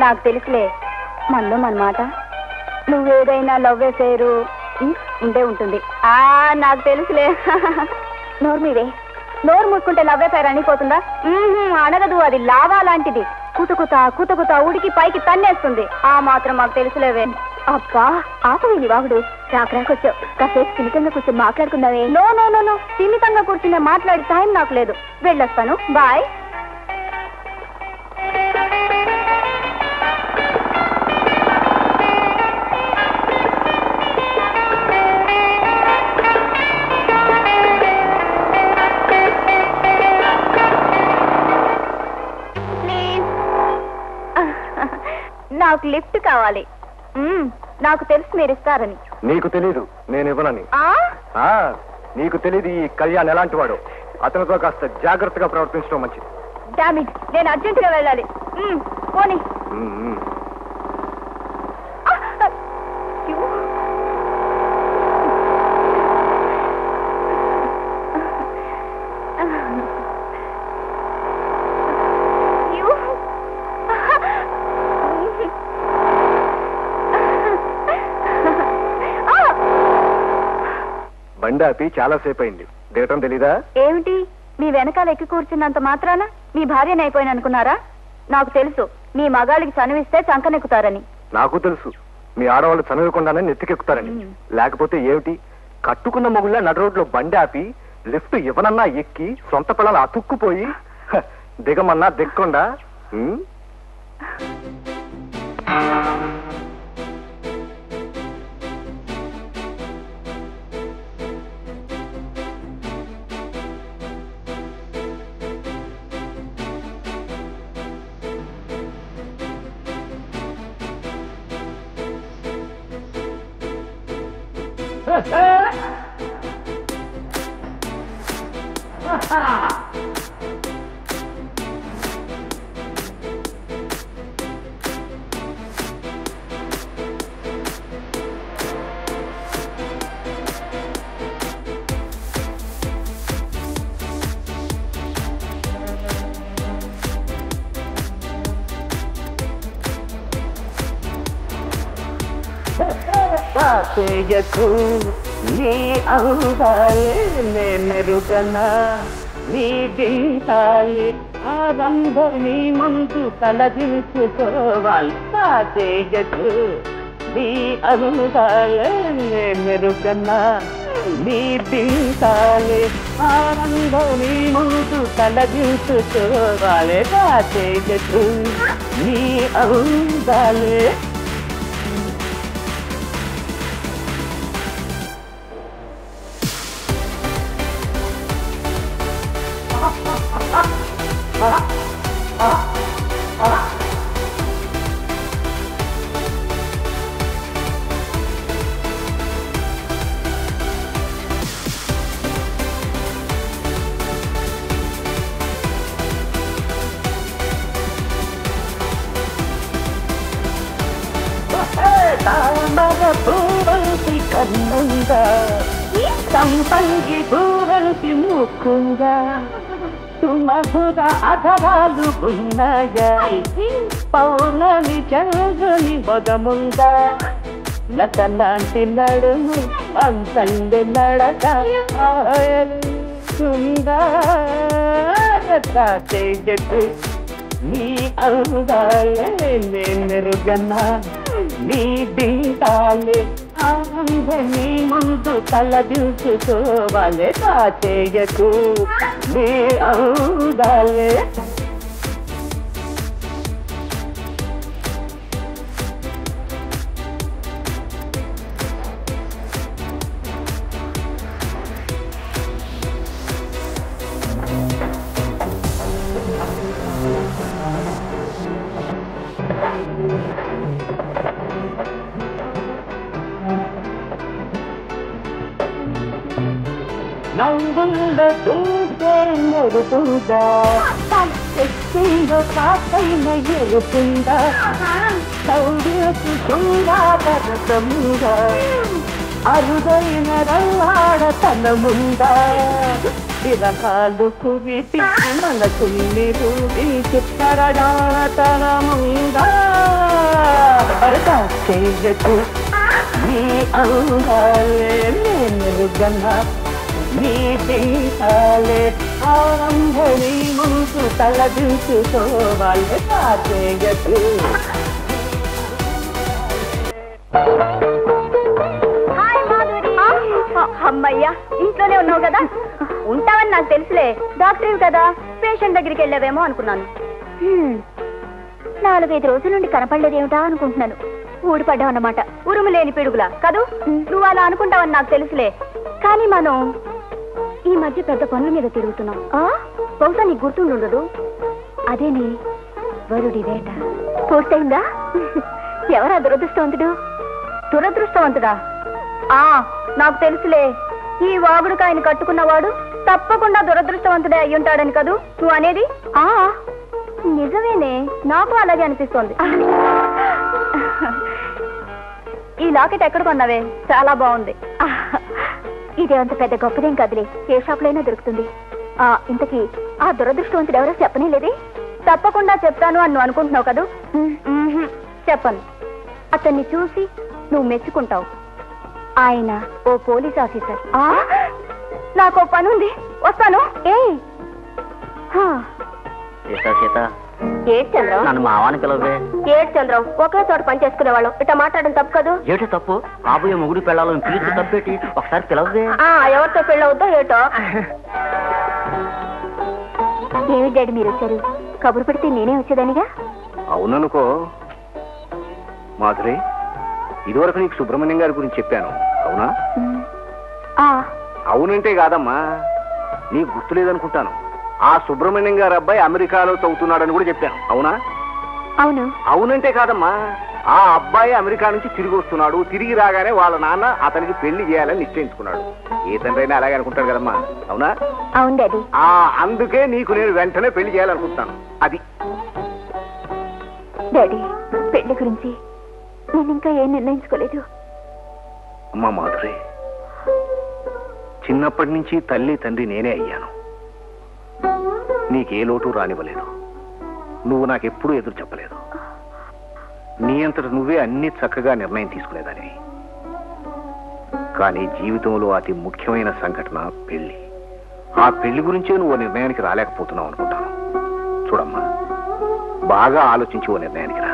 నాకు తెలుసులే, మనలో మన మాట. నువ్వేదైనా లవ్ వేసేరు ఉండే ఉంటుంది. నాకు తెలుసులే. నోరు మీవే. నోరు మూసుకుంటే లవ్ వేసారు అనిపోతుందా? అనగదు, అది లావా లాంటిది. కుతుకుతా కుతుకుతా ఉడికి పైకి తన్నేస్తుంది. ఆ మాత్రం మాకు తెలుసులేవే. అబ్బా ఆపవేని వాగుడు, రాకరాకొచ్చావు. కాసేపు స్థిమితంగా కూర్చొని మాట్లాడుకున్నావే. నో నో నో నో, స్థిమితంగా కూర్చునే మాట్లాడే టైం నాకు లేదు. వెళ్ళొస్తాను, బాయ్. నాకు లిఫ్ట్ కావాలి. నాకు తెలుసు మీరు ఇస్తారని. నీకు తెలీదు, నేను ఇవ్వనని. నీకు తెలీదు ఈ కళ్యాణ్ ఎలాంటి వాడు. అతనితో కాస్త జాగ్రత్తగా ప్రవర్తించడం మంచిది. డామేజ్, నేను అర్జెంటుగా వెళ్ళాలి. పోనీ. బండి ఆపి చాలాసేపు అయింది. దిగటం తెలీదా? ఏమిటి, మీ వెనకాల ఎక్కి కూర్చున్నంత మాత్రాన మీ భార్యని అయిపోయిన అనుకున్నారా? నాకు తెలుసు, మీ మగాళ్ళకి చనువిస్తే చంకనెక్కుతారని. నాకు తెలుసు, మీ ఆడవాళ్ళు చనువకుండానే నెత్తికెక్కుతారని. లేకపోతే ఏమిటి, కట్టుకున్న మొగుళ్ళ నడు రోడ్లో బండి ఆపి లిఫ్ట్ ఇవ్వనన్నా ఎక్కి సొంత పిల్లలు అతుక్కుపోయి దిగమన్నా దిక్కుండా. చేయకు నీ అవుతాయే నెరుగనా నీ దింతాయే ఆరంభని ముందు తలదించుకోవాలి. చేయకు నీ అవుతాయే మెరుగనా నీ దింతాలే ఆనందం నీ ముందు తలదించుకోవాలే రాజేయకు నీ అందాలే. తామర పూవంతి కన్నుందా సంపంగి పూవంతి ముక్కుందా సుమధుర అధరాలు ఉన్నాయా పౌర్ణమి చంద్రుని బొదముందా లతలాంటి నడుము అంతండి నడక చెయ్యకు నీ అందాలే నేనెరుగన్నా నీ దింతాలే నీ ముందు తలదించుకోవాలే చేయకు నీ అందాలే. నంగుండ చూసే మెరుపుందా శక్తిలో కాకైన ఎరుపుందా సౌర్యకు చూడాలరసముందా అరుదైన రల్లాడతనముందా విరకాలు కువిటి మనసుల్ని రూపి చిత్తరడాతనముందా భరత చేయకు నీ అందాలే నేనెరుగన్నా నీ దింతాలే ఆరంభని ముందు తలదించుకోవాలే చేయకు. అమ్మయ్యా ఇంట్లోనే ఉన్నావు కదా, ఉంటావని నాకు తెలుసులే. డాక్టర్ కదా, పేషెంట్ దగ్గరికి వెళ్ళావేమో అనుకున్నాను. 4-5 రోజుల నుండి కనపడలేదేమిటా అనుకుంటున్నాను. ఊడిపడ్డావు అన్నమాట, ఉరుము లేని పిడుగులా కదూ. నువ్వు అలా అనుకుంటావని నాకు తెలుసులే. కానీ మనం ఈ మధ్య పెద్ద పనుల మీద తిరుగుతున్నాం. బహుశా నీకు గుర్తుండదు. అదేని వరుడి వేట పూర్తయిందా? ఎవరా దురదృష్టవంతుడు? దురదృష్టవంతుడా? నాకు తెలుసులే. ఈ వాగుడుకు ఆయన కట్టుకున్నవాడు తప్పకుండా దురదృష్టవంతుడే అయ్యుంటాడని కదూ నువ్వు అనేది? నిజమేనే, నాకు అలాగే అనిపిస్తోంది. ఈ లాకెట్ ఎక్కడ కొన్నావే? చాలా బాగుంది. ఇదేంత పెద్ద గొప్పదేం కదిలే, ఏ షాప్ లో అయినా దొరుకుతుంది. ఇంతకీ ఆ దురదృష్టవంతుడు ఎవరో చెప్పనే లేదే? తప్పకుండా చెప్తాను అని నువ్వు అనుకుంటున్నావు కదూ? చెప్పను. అతన్ని చూసి నువ్వు మెచ్చుకుంటావు. ఆయన ఓ పోలీస్ ఆఫీసర్. నాకు పని ఉంది, వస్తాను. ఏడు చంద్రం, నన్ను మావాని పిలవే. ఏడు చంద్రం, ఒకే చోట పని చేసుకునేవాళ్ళం. ఇట్లా మాట్లాడడం తప్పు కదూ? ఏటో తప్పు? కాబోయే మొగుడు పెళ్ళాలని పిలిచి తప్పేటి, ఒకసారి పిలవే. ఎవరితో పెళ్ళవుద్దో ఏటో. ఏమి డాడీ మీరు వచ్చారు? కబురు పెడితే నేనే వచ్చేదానిగా. అవుననుకో మాధురి, ఇదివరకు నీకు సుబ్రహ్మణ్యం గారి గురించి చెప్పాను, అవునా? అవునంటే కాదమ్మా, నీకు గుర్తులేదనుకుంటాను. ఆ సుబ్రహ్మణ్యం గారి అబ్బాయి అమెరికాలో చదువుతున్నాడని కూడా చెప్పాను, అవునా? అవును. అవునంటే కాదమ్మా, ఆ అబ్బాయి అమెరికా నుంచి తిరిగి వస్తున్నాడు. తిరిగి రాగానే వాళ్ళ నాన్న అతనికి పెళ్లి చేయాలని నిశ్చయించుకున్నాడు. ఏ తండ్రి అయినా అలాగే అనుకుంటాడు కదమ్మా, అవునా? అవును డాడీ. అందుకే నీకు నేను వెంటనే పెళ్లి చేయాలనుకుంటాను. అది డాడీ, పెళ్లి గురించి నేను ఇంకా ఏం నిర్ణయించుకోలేదు. అమ్మా మాధురి, చిన్నప్పటి నుంచి తల్లి తండ్రి నేనే అయ్యాను. నీకే లోటు రానివ్వలేదు. నువ్వు నాకెప్పుడూ ఎదురు చెప్పలేదు. నీ అంతట నువ్వే అన్ని చక్కగా నిర్ణయం తీసుకునేదానివి. కానీ జీవితంలో అతి ముఖ్యమైన సంఘటన పెళ్లి. ఆ పెళ్లి గురించే నువ్వు ఓ నిర్ణయానికి రాలేకపోతున్నావు అనుకుంటాను. చూడమ్మా, బాగా ఆలోచించి ఓ నిర్ణయానికి రా.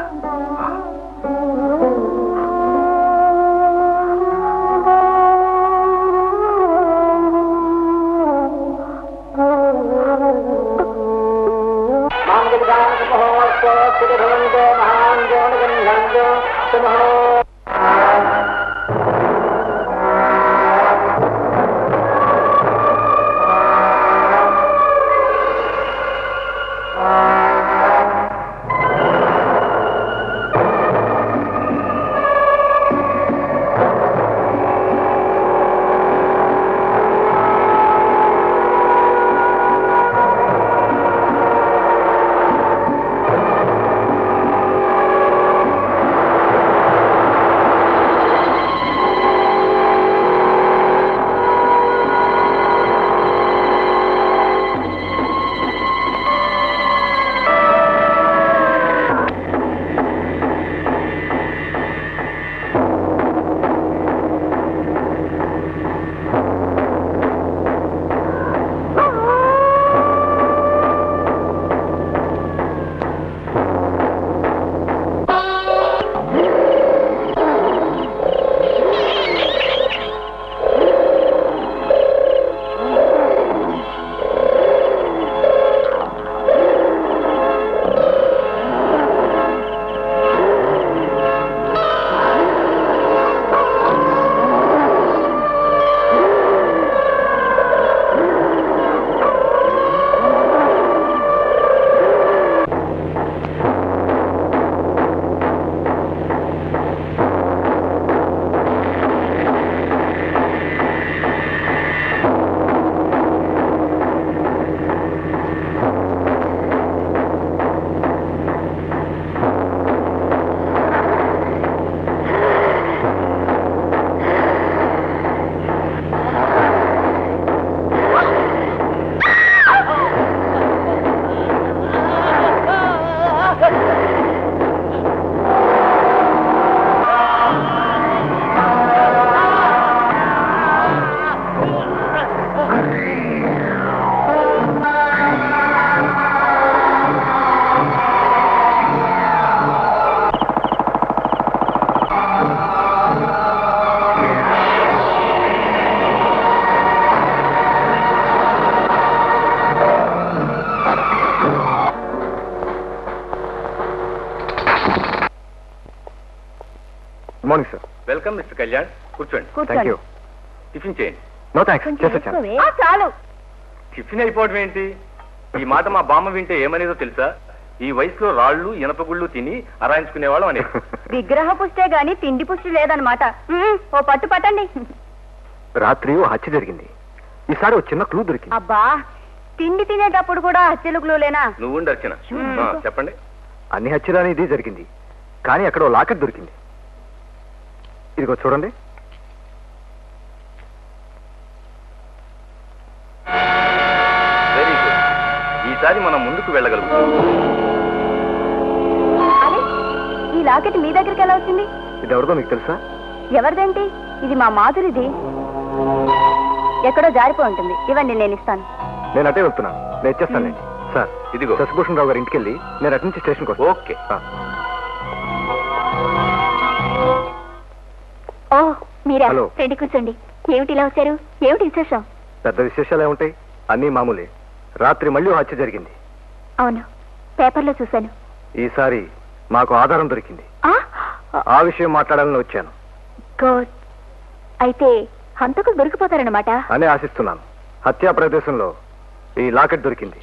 Morning sir. Welcome mister Kalyan, కూర్చోండి. Thank you. టిఫిన్ చేయండి. నో థ్యాంక్స్, చేసొచ్చాను. చాలు. టిఫిన్ అయిపోవడం ఏంటి? ఈ మాట మా బామ్మ వింటే ఏమనేదో తెలుసా? ఈ వయసులో రాళ్ళు ఇనపగుళ్ళు తిని అరాయించుకునేవాళ్ళం అని. విగ్రహ పుష్టే గాని తిండి పుష్టి లేదనమాట. ఓ పట్టు పట్టండి. రాత్రి ఓ హత్య జరిగింది. ఈసారి ఓ చిన్న క్లూ దొరికింది. అబ్బా, తిండి తినేటప్పుడు కూడా హత్యలు క్లూలేనా? నువ్వు అర్చన చెప్పండి. అన్ని హత్యలని ఇది జరిగింది, కానీ అక్కడ ఓ లాకెట్ దొరికింది. ఇదిగో చూడండి. Very good. ఈసారి మనం ముందుకు వెళ్ళగలుగుతాం. అరే, ఈ లాకెట్ మీ దగ్గరికి ఎలా వచ్చింది? ఇది ఎవరిదో మీకు తెలుసా? ఎవరిదేంటి? ఇది మా మాధురిది. ఎక్కడో జారిపోయి ఉంటుంది. ఇవ్వండి, నేను ఇస్తాను. నేను అటే వెళ్తున్నాను, నేను ఇచ్చేస్తానండి. సార్, ఇదిగో శశిభూషణ్ రావు గారి ఇంటికి వెళ్ళి నేను అటు నుంచి స్టేషన్కి వస్తాను. ఓకే. ఓ, మీరా? హలో. రండి, కూర్చోండి. ఏమిటి ఇలా వచ్చారు? ఏమిటి విశేషం? పెద్ద విశేషాలు ఏముంటాయి, అన్నీ మామూలే. రాత్రి మళ్ళీ ఓ హత్య జరిగింది. అవును, పేపర్లో చూశాను. ఈసారి మాకు ఆధారం దొరికింది. ఆ విషయం మాట్లాడాలని వచ్చాను. గుడ్. అయితే హంతకులు దొరికిపోతారన్నమాట అని ఆశిస్తున్నాను. హత్యా ప్రదేశంలో ఈ లాకెట్ దొరికింది.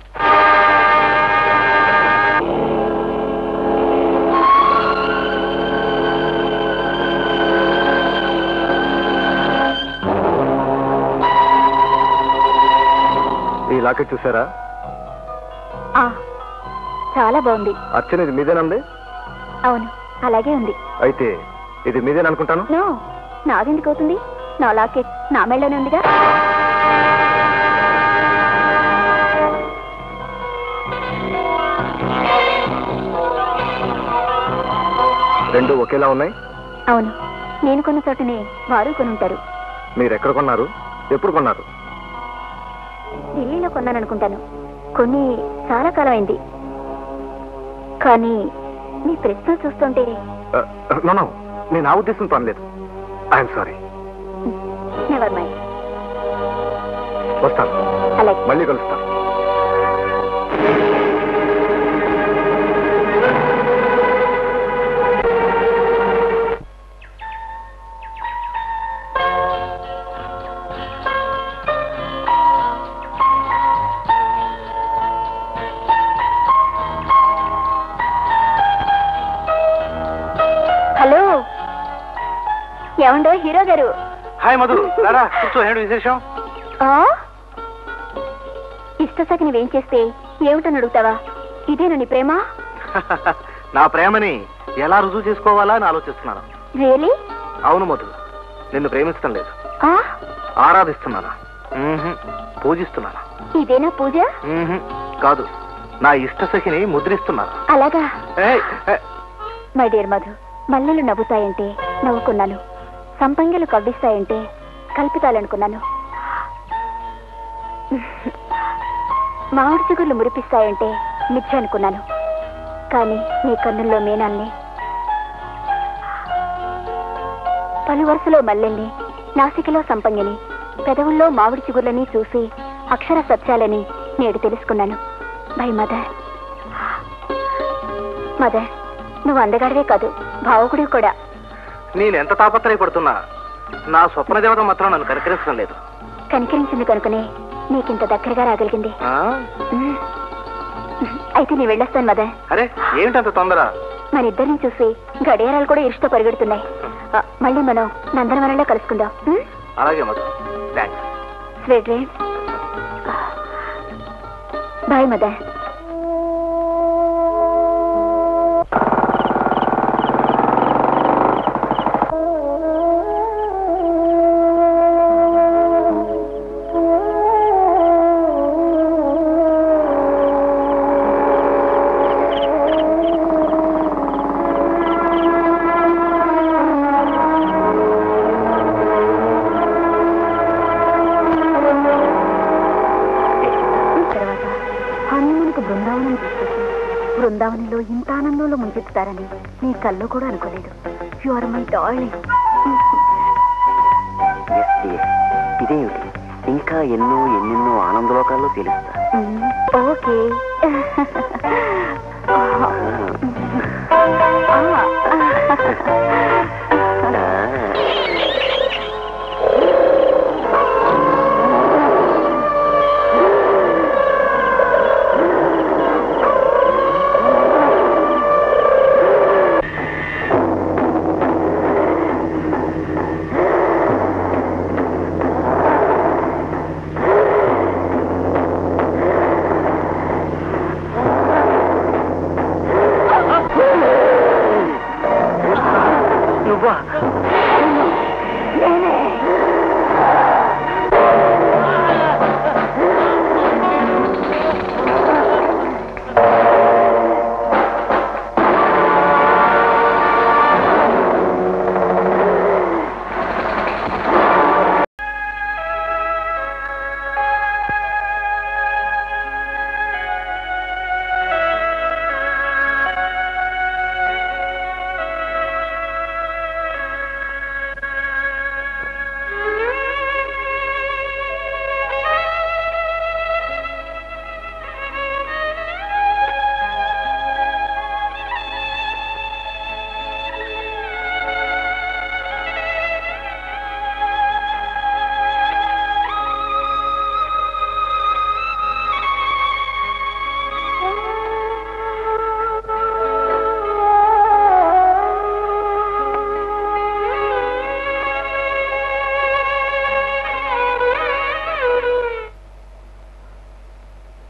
ఈ లాకెట్ చూసారా? చాలా బాగుంది. అర్చన, ఇది మీదేనండి? అవును, అలాగే ఉంది. అయితే ఇది మీదేననుకుంటాను. నో, నాదెందుకు అవుతుంది? నా లాకెట్ నా మెళ్ళలోనే ఉందిగా. రెండు ఒకేలా ఉన్నాయి. అవును, నేను కొన్న చోటనే వారు కొనుంటారు. మీరు ఎక్కడ కొన్నారు? ఎప్పుడు కొన్నారు? ఢిల్లీలో కొన్నాననుకుంటాను. కొన్ని చాలా కాలం అయింది. కానీ మీ ప్రశ్న చూస్తుంటే నో, నేను ఆ ఉద్దేశంతో అనలేదు. I'm sorry. Never mind. వస్తాను, అలాగే. మళ్ళీ కలుస్తాను. ఏమండో హీరో గారు. హాయ్ మధు, రారా కూర్చో. ఏంటి విశేషం? ఇష్టసఖి నువ్వేం చేస్తే ఏమిటని అడుగుతావా? ఇదేనా నీ ప్రేమ? నా ప్రేమని ఎలా రుజువు చేసుకోవాలా అని ఆలోచిస్తున్నాను. రియలీ? అవును మధు, నిన్ను ప్రేమించడం లేదు, ఆరాధిస్తున్నాను, పూజిస్తున్నాను. ఇదేనా పూజ? కాదు, నా ఇష్టసఖిని ముద్రిస్తున్నాను. అలాగా? మై డియర్ మధు, మల్లెలు నవ్వుతాయంటే నవ్వుకున్నాను, సంపంగిలు కవ్విస్తాయంటే కల్పితాలనుకున్నాను, మామిడి చిగుర్లు మురిపిస్తాయంటే మిథ్య అనుకున్నాను. కానీ నీ కన్నుల్లో మీనాల్ని, పలు వరుసలో మల్లెల్ని, నాసికలో సంపంగిని, పెదవుల్లో మామిడి చిగుర్లని చూసి అక్షర సత్యాలని నేడు తెలుసుకున్నాను. By mother. మదర్, నువ్వు అందగాడివే కాదు, భావకుడివి కూడా. నేనెంత తాపత్రయపడుతున్నా నా స్వప్న దేవత మాత్రం నన్ను కనికరించడం లేదు. కనికరించింది కనుకనే నీకింత దగ్గరగా రాగలిగింది. అయితే నీ వెళ్ళొస్తాను మదర్. అరే ఏమిటంత తొందర? మన ఇద్దరిని చూసి గడియారాలు కూడా ఇరుష్టో పరిగెడుతున్నాయి. మళ్ళీ మనం నందనవనంలో కలుసుకుందాం. అలాగే Madhu, thanks. Sweet dreams. Bye mother. బృందావనంలో ఇంత ఆనందంలో ముంచెత్తుతారని నీ కళ్ళు కూడా అనుకోలేదు. You are my darling. ఇదేమిటి, ఇంకా ఎన్నెన్నో ఆనందలోకాల్లో తెలుస్తా. ఓకే.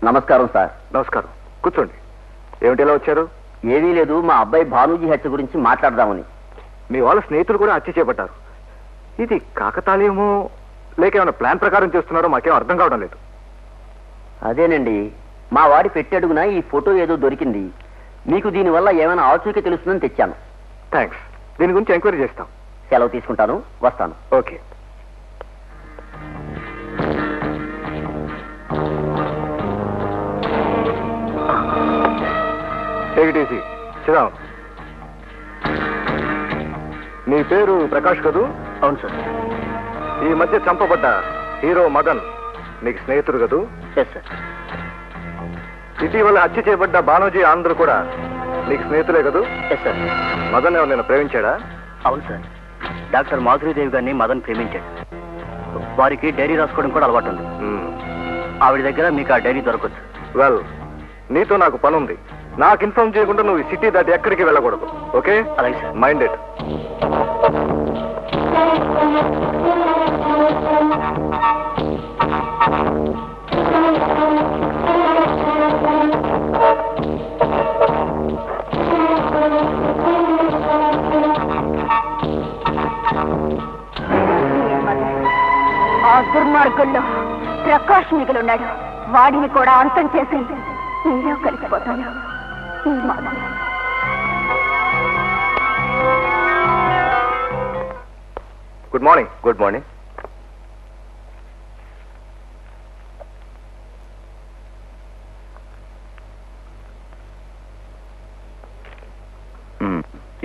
నమస్కారం సార్. నమస్కారం, కూర్చోండి. ఏమిటి ఎలా వచ్చారు? ఏమీ లేదు, మా అబ్బాయి భానూజీ హత్య గురించి మాట్లాడదామని. మీ వాళ్ళ స్నేహితులు కూడా హత్య చేపట్టారు. ఇది కాకతాళీయమో లేక ఏమైనా ప్లాన్ ప్రకారం చేస్తున్నారో మాకేం అర్థం కావడం లేదు. అదేనండి, మా వాడి పెట్టెడుగున ఈ ఫోటో ఏదో దొరికింది. మీకు దీనివల్ల ఏమైనా ఆచూకీ తెలుస్తుందని తెచ్చాను. థ్యాంక్స్. దీని గురించి ఎంక్వైరీ చేస్తాం. సెలవు తీసుకుంటాను, వస్తాను. Okay. Take it easy. Sit down. నీ పేరు ప్రకాష్ కదూ? అవును సార్. ఈ మధ్య చంపబడ్డ హీరో మదన్ నీకు స్నేహితుడు కదూ? Yes sir. ఇటీవల హత్య చేయబడ్డ బానోజీ ఆంధ్ర కూడా నీకు స్నేహితులే కదూ? Yes sir. మదన్ ఎవరైనా ప్రేమించాడా? అవును సార్. డాక్టర్ మాధురీదేవి గారిని మదన్ ప్రేమించాడు. వారికి డైరీ రాసుకోవడం కూడా అలవాటు ఉంది. ఆవిడ దగ్గర మీకు ఆ డైరీ దొరకచ్చు. వెల్, నీతో నాకు పని ఉంది. నాకు ఇన్ఫార్మ్ చేయకుండా నువ్వు ఈ సిటీ దాటి ఎక్కడికి వెళ్ళకూడదు. ఓకే? అలాగే సార్. Mind it. ఆ దుర్మార్గుల్లో ప్రకాష్ మిగులున్నాడు. వాడిని కూడా అంతం చేసి నీలో కలిసిపోతాను. Good morning. Good morning.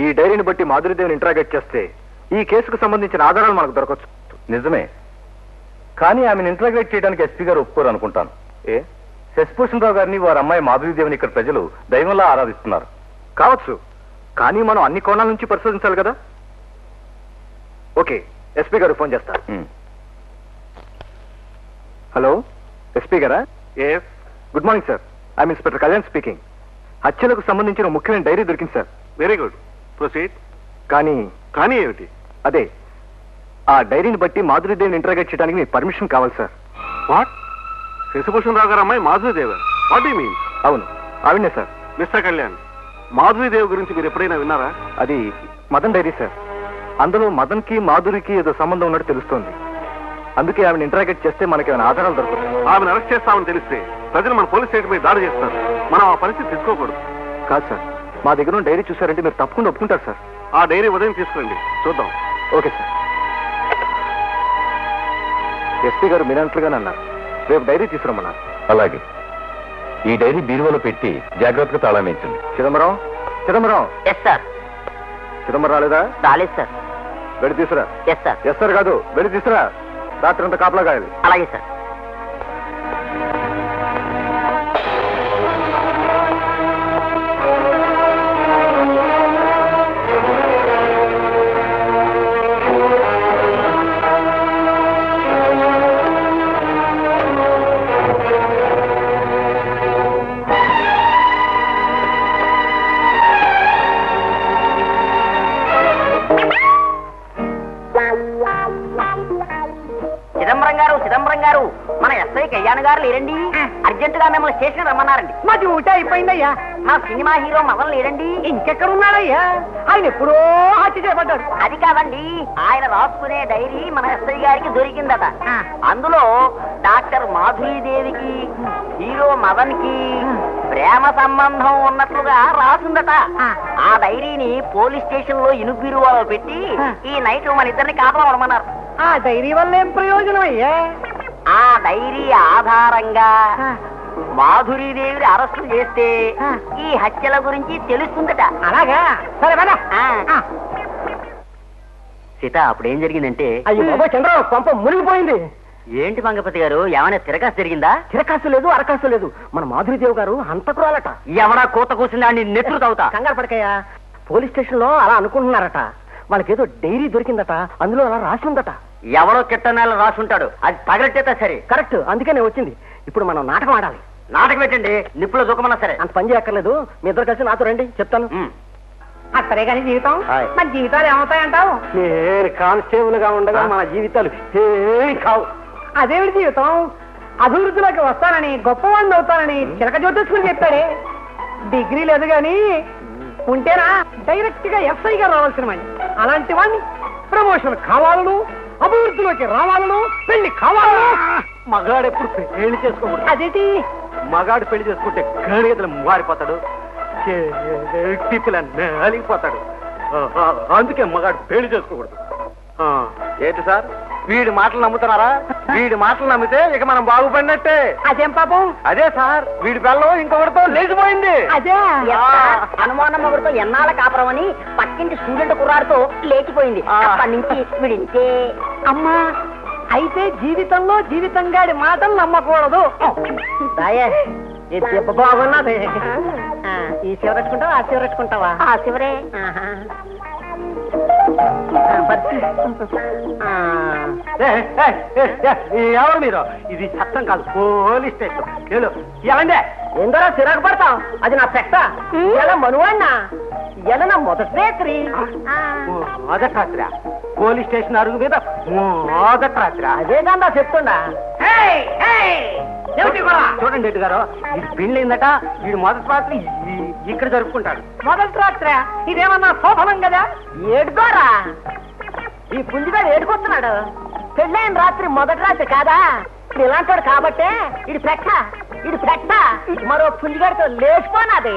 ఈ డైరీని బట్టి మాధురీదేవిని ఇంటరాగేట్ చేస్తే ఈ కేసుకు సంబంధించిన ఆధారాలు మనకు దొరకచ్చు. నిజమే, కానీ ఆమెను ఇంటరాగేట్ చేయడానికి ఎస్పీ గారు ఒప్పుకోరు అనుకుంటాను. ఏ శశిభూషణ్ రావు గారిని వారి అమ్మాయి మాధురీదేవిని ఇక్కడ ప్రజలు దైవంలా ఆరాధిస్తున్నారు. కావచ్చు, కానీ మనం అన్ని కోణాల నుంచి పరిశోధించాలి కదా. ఓకే, ఎస్పీ గారు ఫోన్ చేస్తారు. హలో, ఎస్పీ గారా? Yes. Good morning sir. I'm inspector Kalyan speaking. హత్యలకు సంబంధించిన ముఖ్యమైన డైరీ దొరికింది సార్. Very good, proceed. కానీ ఏమిటి? అదే, ఆ డైరీని బట్టి మాధురీదేవిని ఇంటరాగేట్ చేయడానికి మీ పర్మిషన్ కావాలి సార్. వాట్? శశిభూషణ్ రావు గారు అమ్మాయి మాధురీదేవి? What you mean? అవును, ఆవిడనే సార్. మిస్టర్ కళ్యాణ్, మాధురీదేవి గురించి మీరు ఎప్పుడైనా విన్నారా? అది మదన్ డైరీ సార్. అందులో మదన్కి మాధురికి ఏదో సంబంధం ఉన్నట్టు తెలుస్తోంది. అందుకే ఆమెను ఇంటరాగేట్ చేస్తే మనకి ఏమైనా ఆధారాలు దొరుకుతాయి. ఆమెను అరెస్ట్ చేస్తామని తెలిస్తే ప్రజలు మన పోలీస్ స్టేషన్ మీద దాడి చేస్తారు. మనం ఆ పరిస్థితి తీసుకోకూడదు. కాదు సార్, మా దగ్గర ఉన్న డైరీ చూసారంటే మీరు తప్పకుండా ఒప్పుకుంటారు సార్. ఆ డైరీ ఉదయం తీసుకురండి, చూద్దాం. Okay sir. ఎస్పీ గారు మీరంట్లుగానే అన్నారు, రేపు డైరీ తీసుకురమ్మన్నారు. అలాగే, ఈ డైరీ బీరువాలో పెట్టి జాగ్రత్తగా తాళం వేయించండి. చిదంబరం, చిదంబరం. Yes sir. చిదంబరం రాలేదా? రాలేదు సార్. వెళ్ళి తీసురా. Yes sir. ఎస్ సార్ కాదు, వెళ్ళి తీసురా. రాత్రి అంతా కాపలా కాయాలి. అలాగే సార్. చిదంబరం గారు, మన ఎస్ఐ కళ్యాణ్ గారు లేరండి. అర్జెంట్ గా మిమ్మల్ని స్టేషన్ రమ్మన్నారండి. మా డ్యూటీ అయిపోయిందయ్యా. మా సినిమా హీరో మదన్ లేరండి. ఇంకెక్కడ ఉన్నాడయ్యా? ఆయన ఎప్పుడో హత్య చేయబడ్డాడు. అది కాదండి, ఆయన రాసుకునే డైరీ మన ఎస్ఐ గారికి దొరికిందట. అందులో డాక్టర్ మాధురీదేవికి హీరో మదన్ కి ప్రేమ సంబంధం ఉన్నట్లుగా రాసుందట. ఆ డైరీని పోలీస్ స్టేషన్ లో ఇనుగు బీరువాలో పెట్టి ఈ నైట్ మన ఇద్దరిని కాపాడమన్నారు. ఆ డైరీ వల్ల ఏం ప్రయోజనం అయ్యా? ఆ డైరీ ఆధారంగా మాధురీదేవిని అరెస్టు చేస్తే ఈ హత్యల గురించి తెలుస్తుందట. అలాగా? సరే కదా. సీత, అప్పుడేం జరిగిందంటే, అయ్యో బాబా చంద్ర, పంప మునిగిపోయింది. ఏంటి మంగపతి గారు, ఏమైనా తిరకాసు జరిగిందా? చిరకాసు లేదు, అరకాసు లేదు. మన మాధురీదేవి గారు హంతకురాలట. ఎవడా కూత కూసిందా అని నెత్తురు తాగుతా. కంగారు పడకయ్యా. పోలీస్ స్టేషన్ లో అలా అనుకుంటున్నారట. వాళ్ళకేదో డైరీ దొరికిందట, అందులో అలా రాసి ఉందట. ఎవరో కిట్ట నెల రాసుంటాడు, అది తగలెట్టేతా సరే. కరెక్ట్, అందుకే నేను వచ్చింది. ఇప్పుడు మనం నాటకం ఆడాలి. నాటకం పెట్టండి, నిప్పులో దూకమన్నా సరే. అంత పని చేయక్కర్లేదు, మీ ఇద్దరు కలిసి నాతో రండి, చెప్తాను. అసలే కానీ జీవితం, మన జీవితాలు ఏమవుతాయంటావు? నేను కానిస్టేబుల్ గా ఉండగా మన జీవితాలు ఏమి కావు. అదేమిటి జీవితం? అభివృద్ధిలోకి వస్తానని, గొప్పవాడిని అవుతానని చిలక జ్యోతిష్కుని చెప్పాడే. డిగ్రీ లేదు గాని ఉంటేనా డైరెక్ట్ గా ఎస్ఐ గా రావాల్సిన వాడిని. అలాంటి వాడిని ప్రమోషన్ కావాలను, అభివృద్ధిలోకి రావాలను, పెళ్లి కావాలను. మగాడు ఎప్పుడు పెళ్లి చేసుకోకూడదు. అదేంటి? మగాడు పెళ్లి చేసుకుంటే గడిగదలు మారిపోతాడు, అలిగిపోతాడు. అందుకే మగాడు పెళ్లి చేసుకోకూడదు. ఏంటి సార్, వీడి మాటలు నమ్ముతున్నారా? వీడి మాటలు నమ్మితే ఇక మనం బాగుపడినట్టే. అదేం పాపం? అదే సార్, వీడి పిల్లం ఇంకొకటితో లేచిపోయింది. అదే అనుమానం ఒకరితో ఎన్నాళ్ళ కాపురం అని పక్కింటి స్టూడెంట్ కుర్రాడితో లేచిపోయింది. అప్పటి నుంచి వీడింతే. అమ్మా, అయితే జీవితంలో జీవితంగాడి మాటలు నమ్మకూడదు. బాగున్నది. ఈ చివరట్టుకుంటావా, ఆ చివరట్టుకుంటావా? ఆ చివరే. ఎవరు మీరు? ఇది చట్టం కాదు, పోలీస్ స్టేషన్. ఎలాండే ఎందరో చిరాకు పడతాం, అది నా పెట్ట. ఎలా మనువాడినా ఎలా నా మొదటి రాత్రి. మొదటి రాత్రి పోలీస్ స్టేషన్ అరుగు మీద మొదటి రాత్రి. అదే కదా చెప్తుండా. చూడండి రెడ్డి గారు, ఇది పెళ్ళైందట. వీడు మొదటి రాత్రి ఇక్కడ జరుపుకుంటాడు. మొదటి రాత్రి ఇదేమన్నా శోభనం కదా? ఏడుకోరా, ఈ పుంజిగాడు ఏడుకొస్తున్నాడు. పెళ్ళైన రాత్రి మొదటి రాత్రి కాదా? ఇలాంటాడు కాబట్టే ఇది పెట్ట, ఇది పెట్ట మరో పుంజిగాడితో లేచిపోనాది.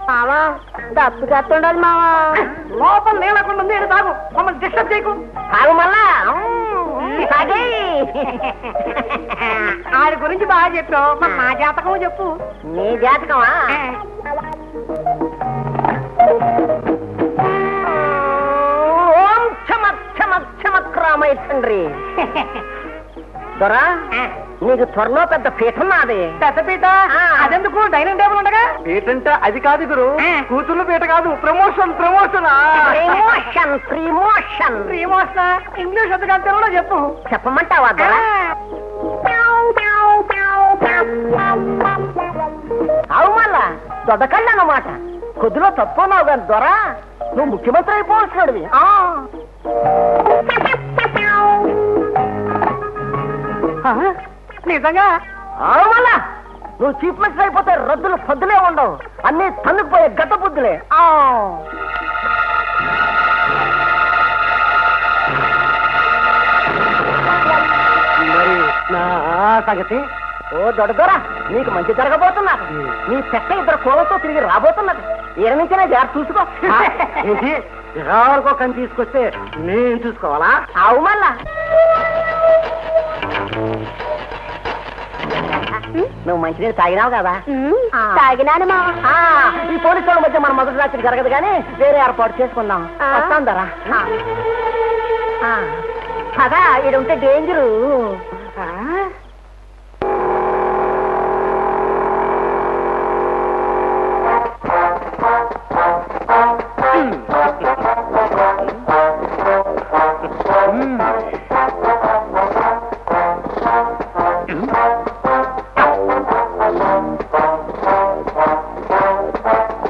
మావా తప్పు చేస్తుండాలి మావా. లోపల నీళ్ళకుండా ఉంది, తాగు. మమ్మల్ని డిస్టర్బ్ చేయకు. తాగు మళ్ళా. ఆడి గురించి బాగా చెప్పావు. మరి నా జాతకం చెప్పు. నీ జాతకమా? ఓం చమక్ చమక్ చమక్ రామయ్య తండ్రి. దొరా, నీకు త్వరలో పెద్ద పీఠం నాది. పెద్ద పీట? అదెందుకు? డైనింగ్ టేబుల్ ఉండగా. పీట అంటే అది కాదు గురు, కూతుర్లు పీట కాదు. Promotion promotion promotion promotion promotion. English వద్దు, తెలుగులో చెప్పు. చెప్పమంటావా దొరా? అవు మళ్ళా దొడ్డకళ్ళు అన్నమాట. కొద్దిలో తప్పున్నావు కానీ దొరా, నువ్వు ముఖ్యమంత్రి అయిపోవచ్చుడివి. నిజంగా? అవు మళ్ళా నువ్వు చీఫ్ మినిస్టర్ అయిపోతే రద్దులు పద్దులే ఉండవు, అన్ని తన్నుకుపోయే గడ్డ బుద్ధులే. మరి నా సంగతి? ఓ దొడ్డదొరా, నీకు మంచి జరగబోతున్నా. నీ పెట్ట ఇద్దరు కోలతో తిరిగి రాబోతున్నది. ఈడ నుంచినే జాగ్రత్త చూసుకో. ఏంటి ఎవరికో కని తీసుకొస్తే నేను చూసుకోవాలా? అవు మళ్ళా నువ్వు మంచినీళ్ళు తాగినావు కదా? తాగినాను మావా. ఈ పోలీసు వాళ్ళ మధ్య మన మొదటి రాత్రి జరగదు కానీ వేరే ఏర్పాటు చేసుకుందాం. వస్తాం ధరా. కదా ఈడుంటే danger.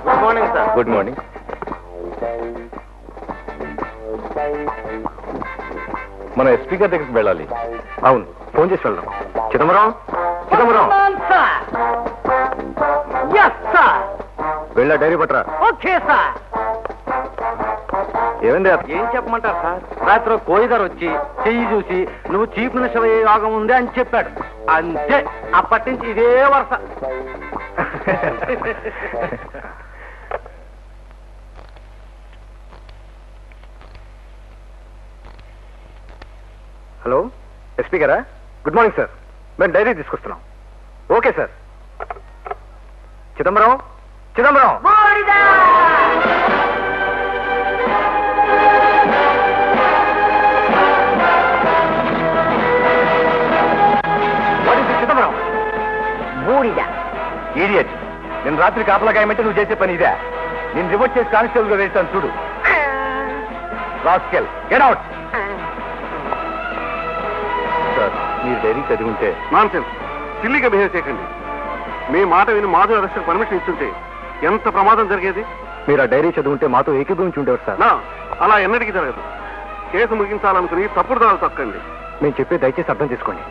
Good morning sir. Good morning. మనం ఎస్పీ గారి దగ్గరికి వెళ్ళాలి. అవును, ఫోన్ చేసి వెళ్దాం. చిదంబరం, చిదంబరం వెళ్ళా, డైరీ పట్టరా. Okay sir. ఏమైంది? ఏం చెప్పమంటారు సార్? రాత్రి కోయిదారు వచ్చి చెయ్యి చూసి నువ్వు చీఫ్ మినిస్టర్ అయ్యే యోగం ఉంది అని చెప్పాడు. అంతే, అప్పటి నుంచి ఇదే వరుస. హలో, ఎస్పీ గారా? Good morning sir. మేము డైరీ తీసుకొస్తున్నాం. Okay sir. చిదంబరం, చిదంబరం. చిదంబరం బూడిద. ఈడియట్. నేను రాత్రి కాపలా గాయమంటే నువ్వు చేసే పని ఇదే. నేను రిపోర్ట్ చేసి కానిస్టేబుల్ గా వేస్తాను చూడు. Rascal, get out. సార్, మీరు డైరీ చదివి ఉంటే. నాన్ సెన్స్, సిల్లీగా బిహేవ్ చేయకండి. మీ మాట విని మాధు అరెస్ట్ పర్మిషన్ ఇస్తుంటే ఎంత ప్రమాదం జరిగేది. మీరు ఆ డైరీ చదువుంటే మాతో ఏకీభవించి ఉండేవారు సార్. నా అలా ఎన్నటికీ జరగదు. కేసు ముగించాలనుకుని తప్పుడు దారి తొక్కండి. మేము చెప్పే దయచేసి అర్థం చేసుకోండి.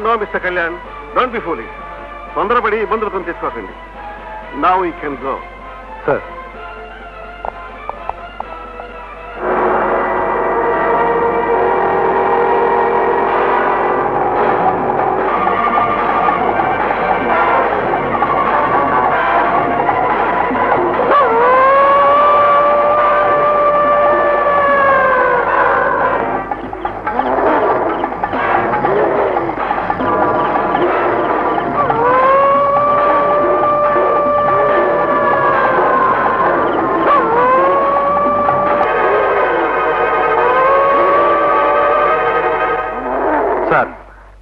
No mister Kalyan, don't be foolish. తొందరపడి ఇబ్బందులు కొని తెచ్చుకోకండి. Now you can go. Sir,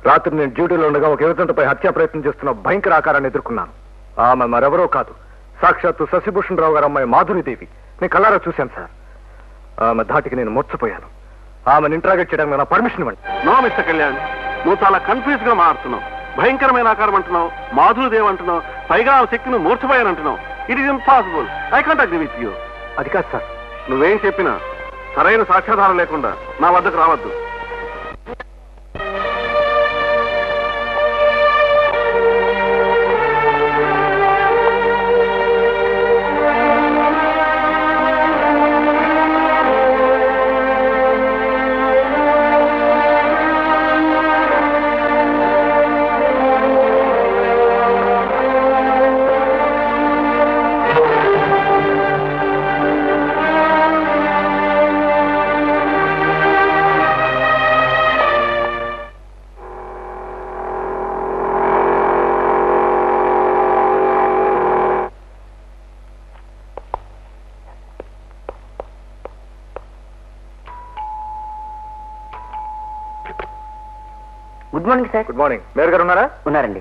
రాత్రి నేను డ్యూటీలో ఉండగా ఒక యువతంపై హత్యా ప్రయత్నం చేస్తున్న భయంకర ఆకారాన్ని ఎదుర్కొన్నాను. ఆమె మరెవరో కాదు, సాక్షాత్తు శశిభూషణ్ రావు గారు అమ్మాయి మాధురీదేవి. నేను కళ్ళారా చూశాను సార్. ఆమె ధాటికి నేను మూర్చపోయాను. ఆమెను ఇంట్రాగేట్ చేయడానికి నా పర్మిషన్ ఇవ్వండి. నో మిస్టర్ కళ్యాణ్, నువ్వు చాలా కన్ఫ్యూజ్ గా మారుతున్నావు. భయంకరమైన ఆకారం అంటున్నావు, మాధురుదేవ్ అంటున్నావు, పైగా ఆ శక్తిని మూర్చపోయానంటున్నావు. It is impossible. I can't agree with you. అది కాదు సార్. నువ్వేం చెప్పినా సరైన సాక్ష్యాధారం లేకుండా నా వద్దకు రావద్దు. Good morning sir. Good morning. Mayor గారు ఉన్నారా? ఉన్నారండి.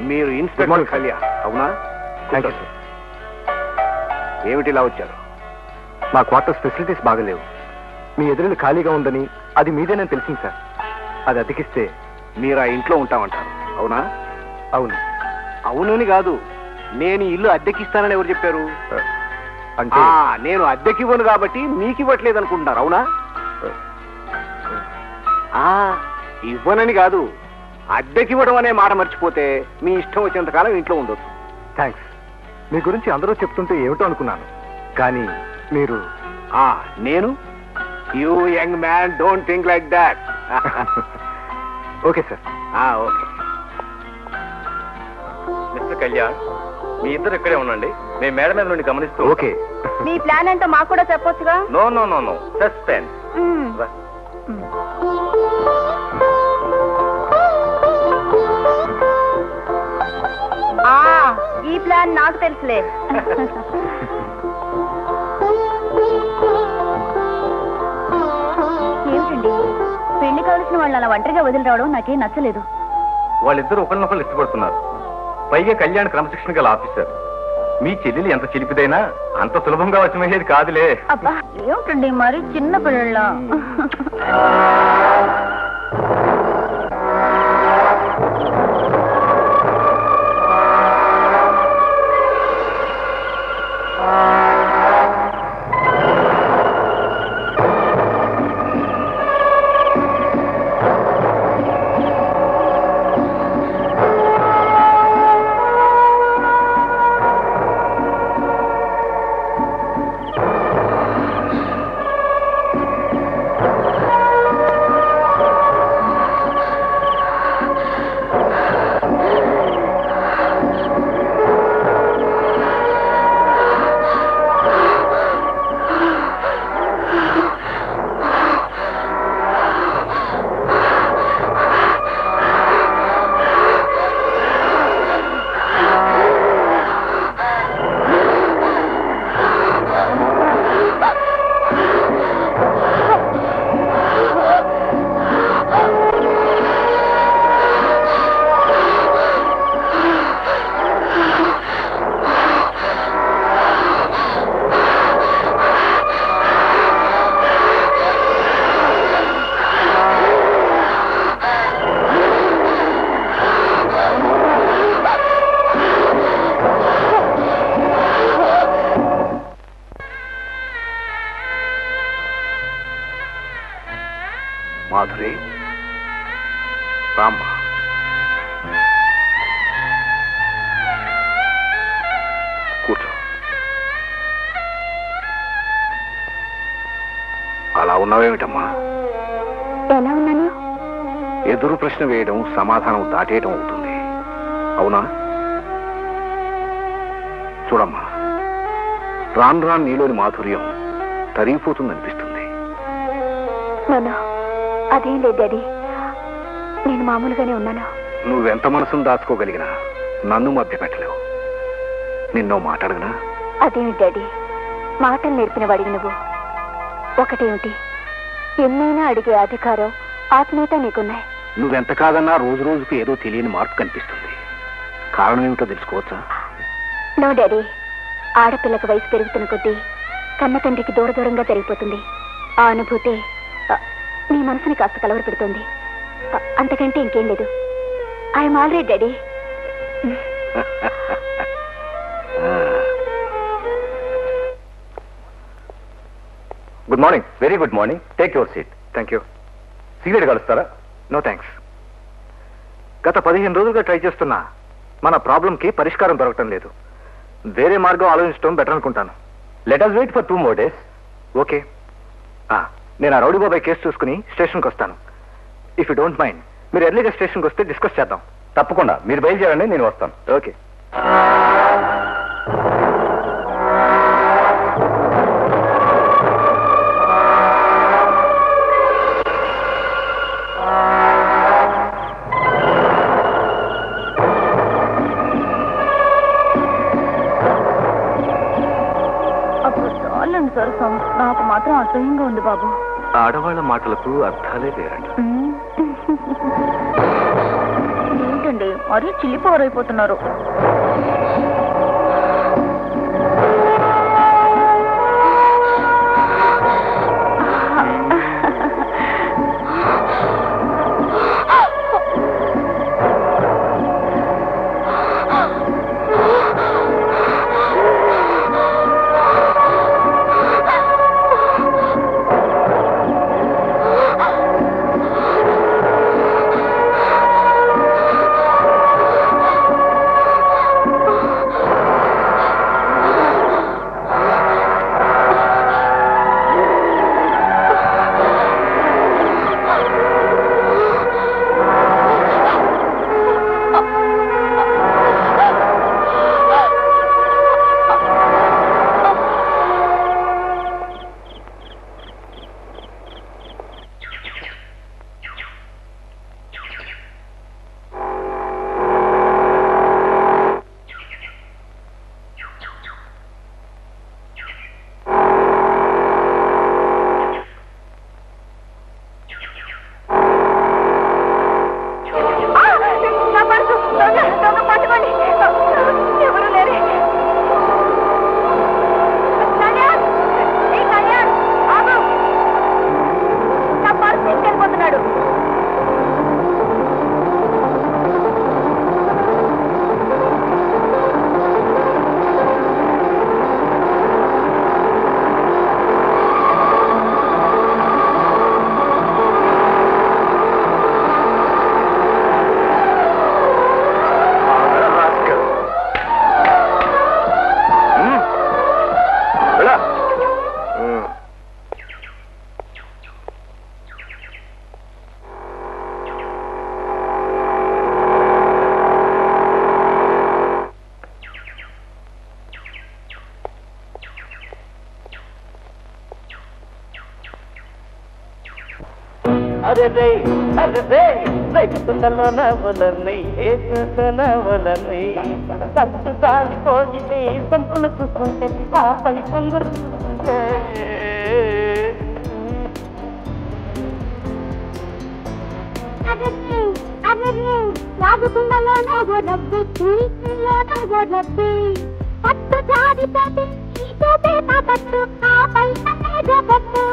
మీరు ఇన్స్పెక్టర్ కళ్యాణ్ అవునా? Thank you sir. ఏమిటి ఇలా వచ్చారు? మా క్వార్టర్స్ ఫెసిలిటీస్ బాగలేవు. మీ ఎదురులు ఖాళీగా ఉందని అది మీదేనని తెలిసింది సార్. అది అతికిస్తే మీరు ఆ ఇంట్లో ఉంటామంటారు అవునా? అవును. అవునని కాదు, నేను ఇల్లు అద్దెకిస్తానని ఎవరు చెప్పారు? అంటే నేను అద్దెకివ్వను కాబట్టి మీకు ఇవ్వట్లేదు అనుకుంటున్నారు అవునా? ఇవ్వనని కాదు, అద్దెకివ్వడం అనే మాట మర్చిపోతే మీ ఇష్టం వచ్చినంతకాలం ఇంట్లో ఉండొచ్చు. థ్యాంక్స్. మీ గురించి అందరూ చెప్తుంటే ఏమిటో అనుకున్నాను, కానీ మీరు నేను you young man don't think like that. Okay sir. Okay. Mister Kalyan, మీ ఇద్దరు ఇక్కడే ఉండండి, మేము మేడ మీద నుండి గమనిస్తూ. ఓకే. మీ ప్లాన్ ఏంటో మాకు కూడా చెప్పొచ్చుగా. No no no no, suspense. ఈ ప్లాన్ నాకు తెలుసులే. ఏమిటండి పెళ్లి కావలసిన వాళ్ళు అలా ఒంటరిగా వదిలి రావడం నాకేం నచ్చలేదు. వాళ్ళిద్దరూ ఒకరినొకరు ఇష్టపడుతున్నారు. పైగా కళ్యాణ్ క్రమశిక్షణ గల ఆఫీసర్. మీ చెల్లెలు ఎంత చిలిపిదైనా అంత సులభంగా వచ్చేది కాదులే. అబ్బా ఏమిటండి మరి చిన్న పిల్లల. మాధురి, రామ్మ. కూర్చో. అలా ఉన్నావేమిటమ్మా? ఎలా ఉన్నాను? ఎదురు ప్రశ్న వేయడం సమాధానం దాటేయడం అవుతుంది అవునా? చూడమ్మా, రాను రాను నీలోని మాధుర్యం తరిగిపోతుందనిపిస్తుంది. అదేం లేదు డాడీ, నేను మామూలుగానే ఉన్నాను. నువ్వెంత మనసును దాచుకోగలిగినా నన్ను మభ్యపెట్టలేవు. నిన్నో మాట్లాడగనా? అదేమిటి డాడీ, మాటలు నేర్పిన వాడివి నువ్వు. ఒకటేమిటి, ఎన్నైనా అడిగే అధికారం ఆత్మీయత నీకున్నాయి. నువ్వెంత కాదన్నా రోజు రోజుకి ఏదో తెలియని మార్పు కనిపిస్తుంది. కారణం ఏమిటో తెలుసుకోవచ్చా? నో డాడీ, ఆడపిల్లకు వయసు పెరుగుతున్న కొద్దీ కన్న తండ్రికి దూర దూరంగా జరిగిపోతుంది. ఆ అనుభూతి నీ మనసుని కాస్త కలవర పెడుతుంది. అంతకంటే ఇంకేం లేదు. I'm all right daddy. Good morning. Very good morning. Take your seat. Thank you. Cigarette కలుస్తారా? No thanks. గత 15 రోజులుగా ట్రై చేస్తున్నా మన ప్రాబ్లంకి పరిష్కారం దొరకటం లేదు. వేరే మార్గం ఆలోచించడం బెటర్ అనుకుంటాను. Let us wait for 2 more days. Okay. నేను ఆ రౌడీ బాబాయ్ కేసు చూసుకుని స్టేషన్కి వస్తాను. ఇఫ్ యూ డోంట్ మైండ్ మీరు ఎర్లీగా స్టేషన్కి వస్తే డిస్కస్ చేద్దాం. తప్పకుండా. మీరు బయలుదేరండి, నేను వస్తాను. ఓకే. నాకు మాత్రం అసహ్యంగా ఉంది బాబు. ఆడవాళ్ళ మాటలకు అర్థాలే వేరండి. ఏంటండి మరీ చిల్లిపవర్ అయిపోతున్నారు. అరే రే అరే రే రైతులలో నవలని ఏసునవలని సత్తు దానిపోయి సంపులు చూస్తుంటే ఆపై పొందుతుంటే రాజుకుండలో నవ్వు డబ్బు చూసిలో నవ్వు డబ్బు పట్టు జారి పట్టి పట్టు ఆపై పట్టు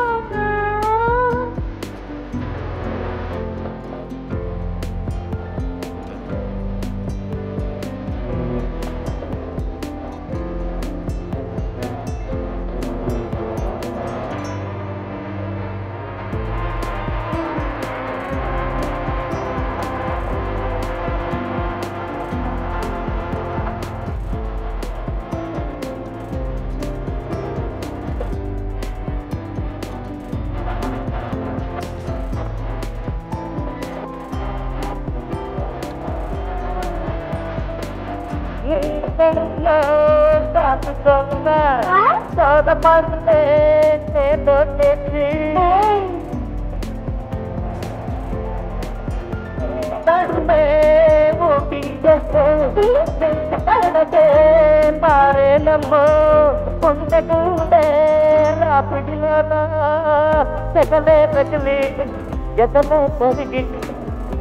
Toda parte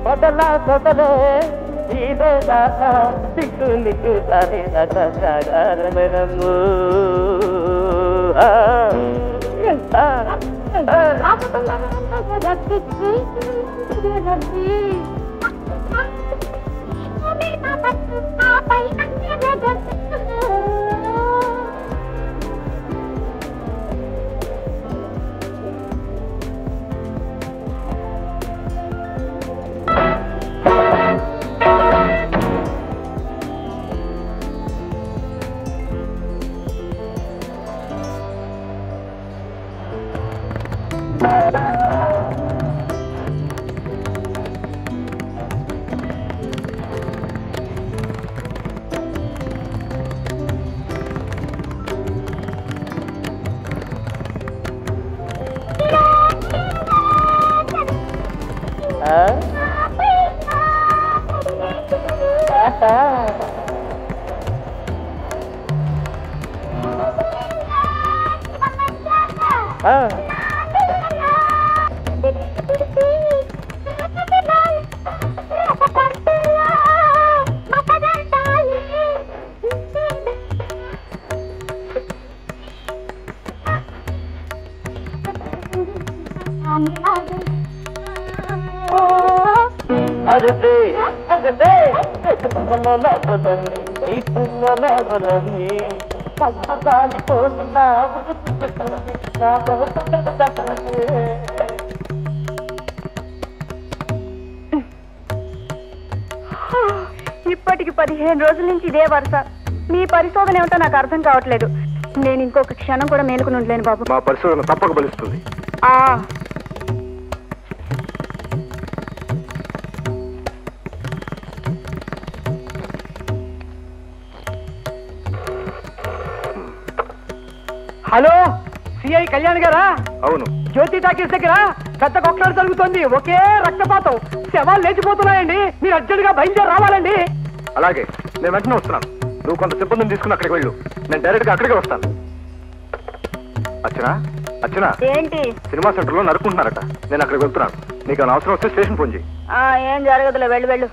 వదలా వదలే ఇదే దాకా సిగ్గు నిగ్గు సరే దాము ఇప్పటికి 15 రోజుల నుంచి ఇదే వరుస. మీ పరిశోధన ఏమిటో నాకు అర్థం కావట్లేదు. నేను ఇంకొక క్షణం కూడా మేలుకుని ఉండలేను బాబు. మా పరిశోధన తప్పక బలిస్తుంది. హలో, సిఐ కళ్యాణ్ గారా? అవును. జ్యోతి టాకీస్ దగ్గర పెద్ద కొట్లాట జరుగుతోంది. ఒకే రక్తపాతం, శవాలు లేచిపోతున్నాయండి. మీరు అర్జెంట్ గా బయలుదేరి రావాలండి. అలాగే, నేను వెంటనే వస్తున్నాను. నువ్వు కొంత సిబ్బందిని తీసుకుని అక్కడికి వెళ్ళు. నేను డైరెక్ట్ గా అక్కడికే వస్తాను. అర్చనా, ఏంటి? సినిమా సెంటర్ లో నరుకుంటున్నారట. నేను అక్కడికి వెళ్తున్నాను. నీకు అవసరం వస్తే స్టేషన్ ఫోన్ చేయి. ఏం జరగదులే, వెళ్ళు.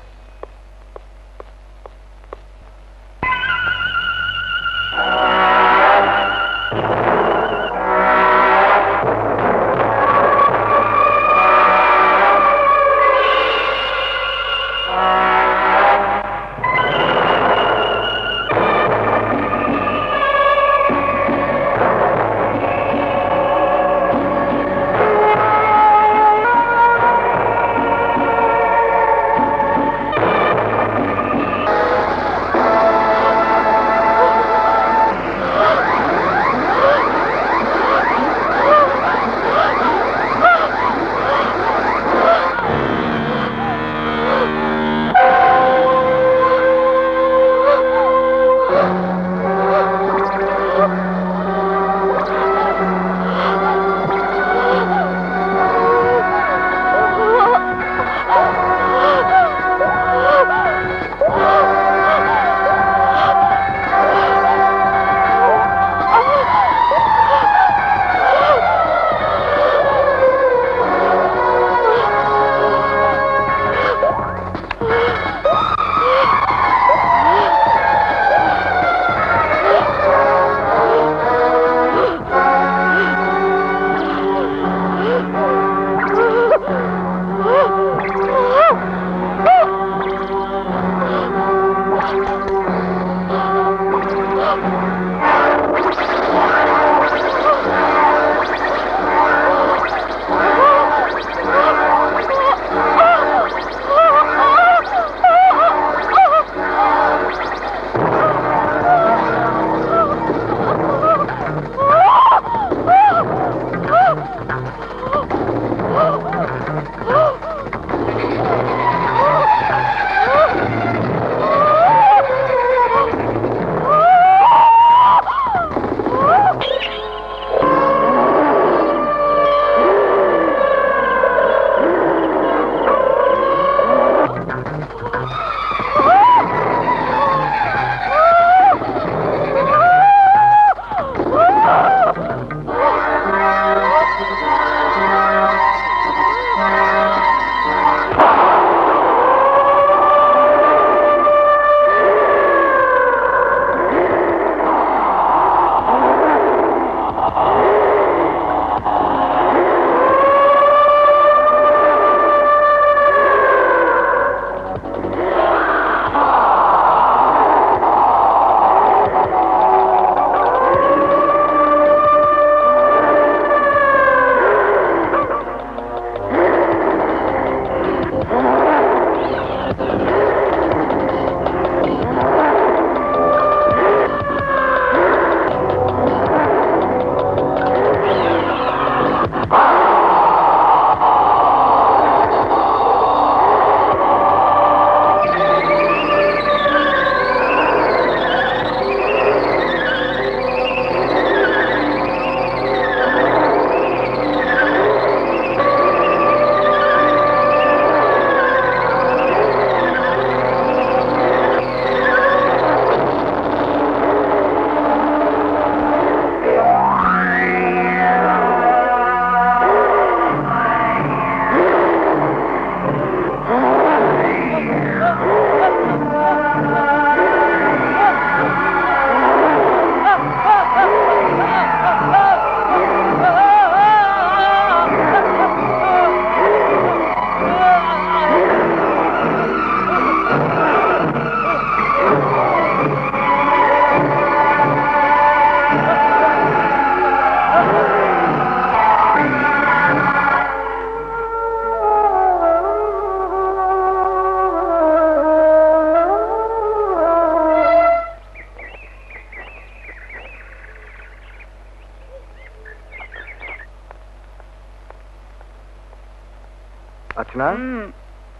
అర్చనా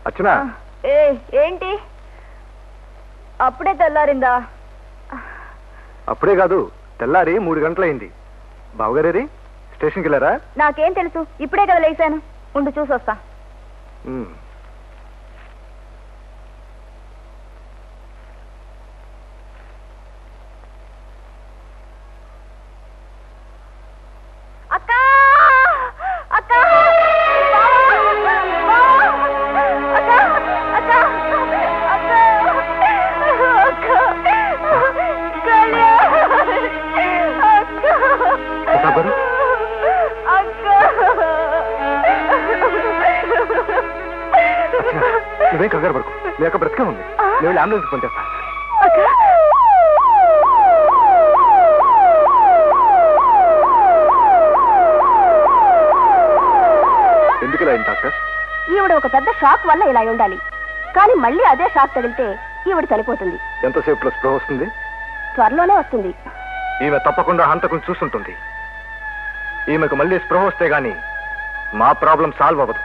అర్చనా ఏంటి అప్పుడే తెల్లారిందా? అప్పుడే కాదు, తెల్లారి 3 గంటలైంది. బావగారేరి స్టేషన్కి వెళ్ళారా? నాకేం తెలుసు, ఇప్పుడే కదా లేచాను. ఉండు చూసొస్తా. అక్కా అక్కా నువ్వేం కంగారు పడుకో, నీ యొక్క బ్రతికే ఉంది. నేను అంబులెన్స్ ఫోన్ చేస్తా. ఎందుకు ఇలా అయింది డాక్టర్? ఈవిడ ఒక పెద్ద షాక్ వల్ల ఇలా ఉండాలి, కానీ మళ్ళీ అదే షాక్ తగిలితే ఈవిడ చనిపోతుంది. ఎంతసేపులో స్ప్రో వస్తుంది? త్వరలోనే వస్తుంది. ఈమె తప్పకుండా హంతకుని చూస్తుంటుంది. ఈమెకు మళ్ళీ స్ప్రో వస్తే గాని మా ప్రాబ్లం సాల్వ్ అవ్వదు.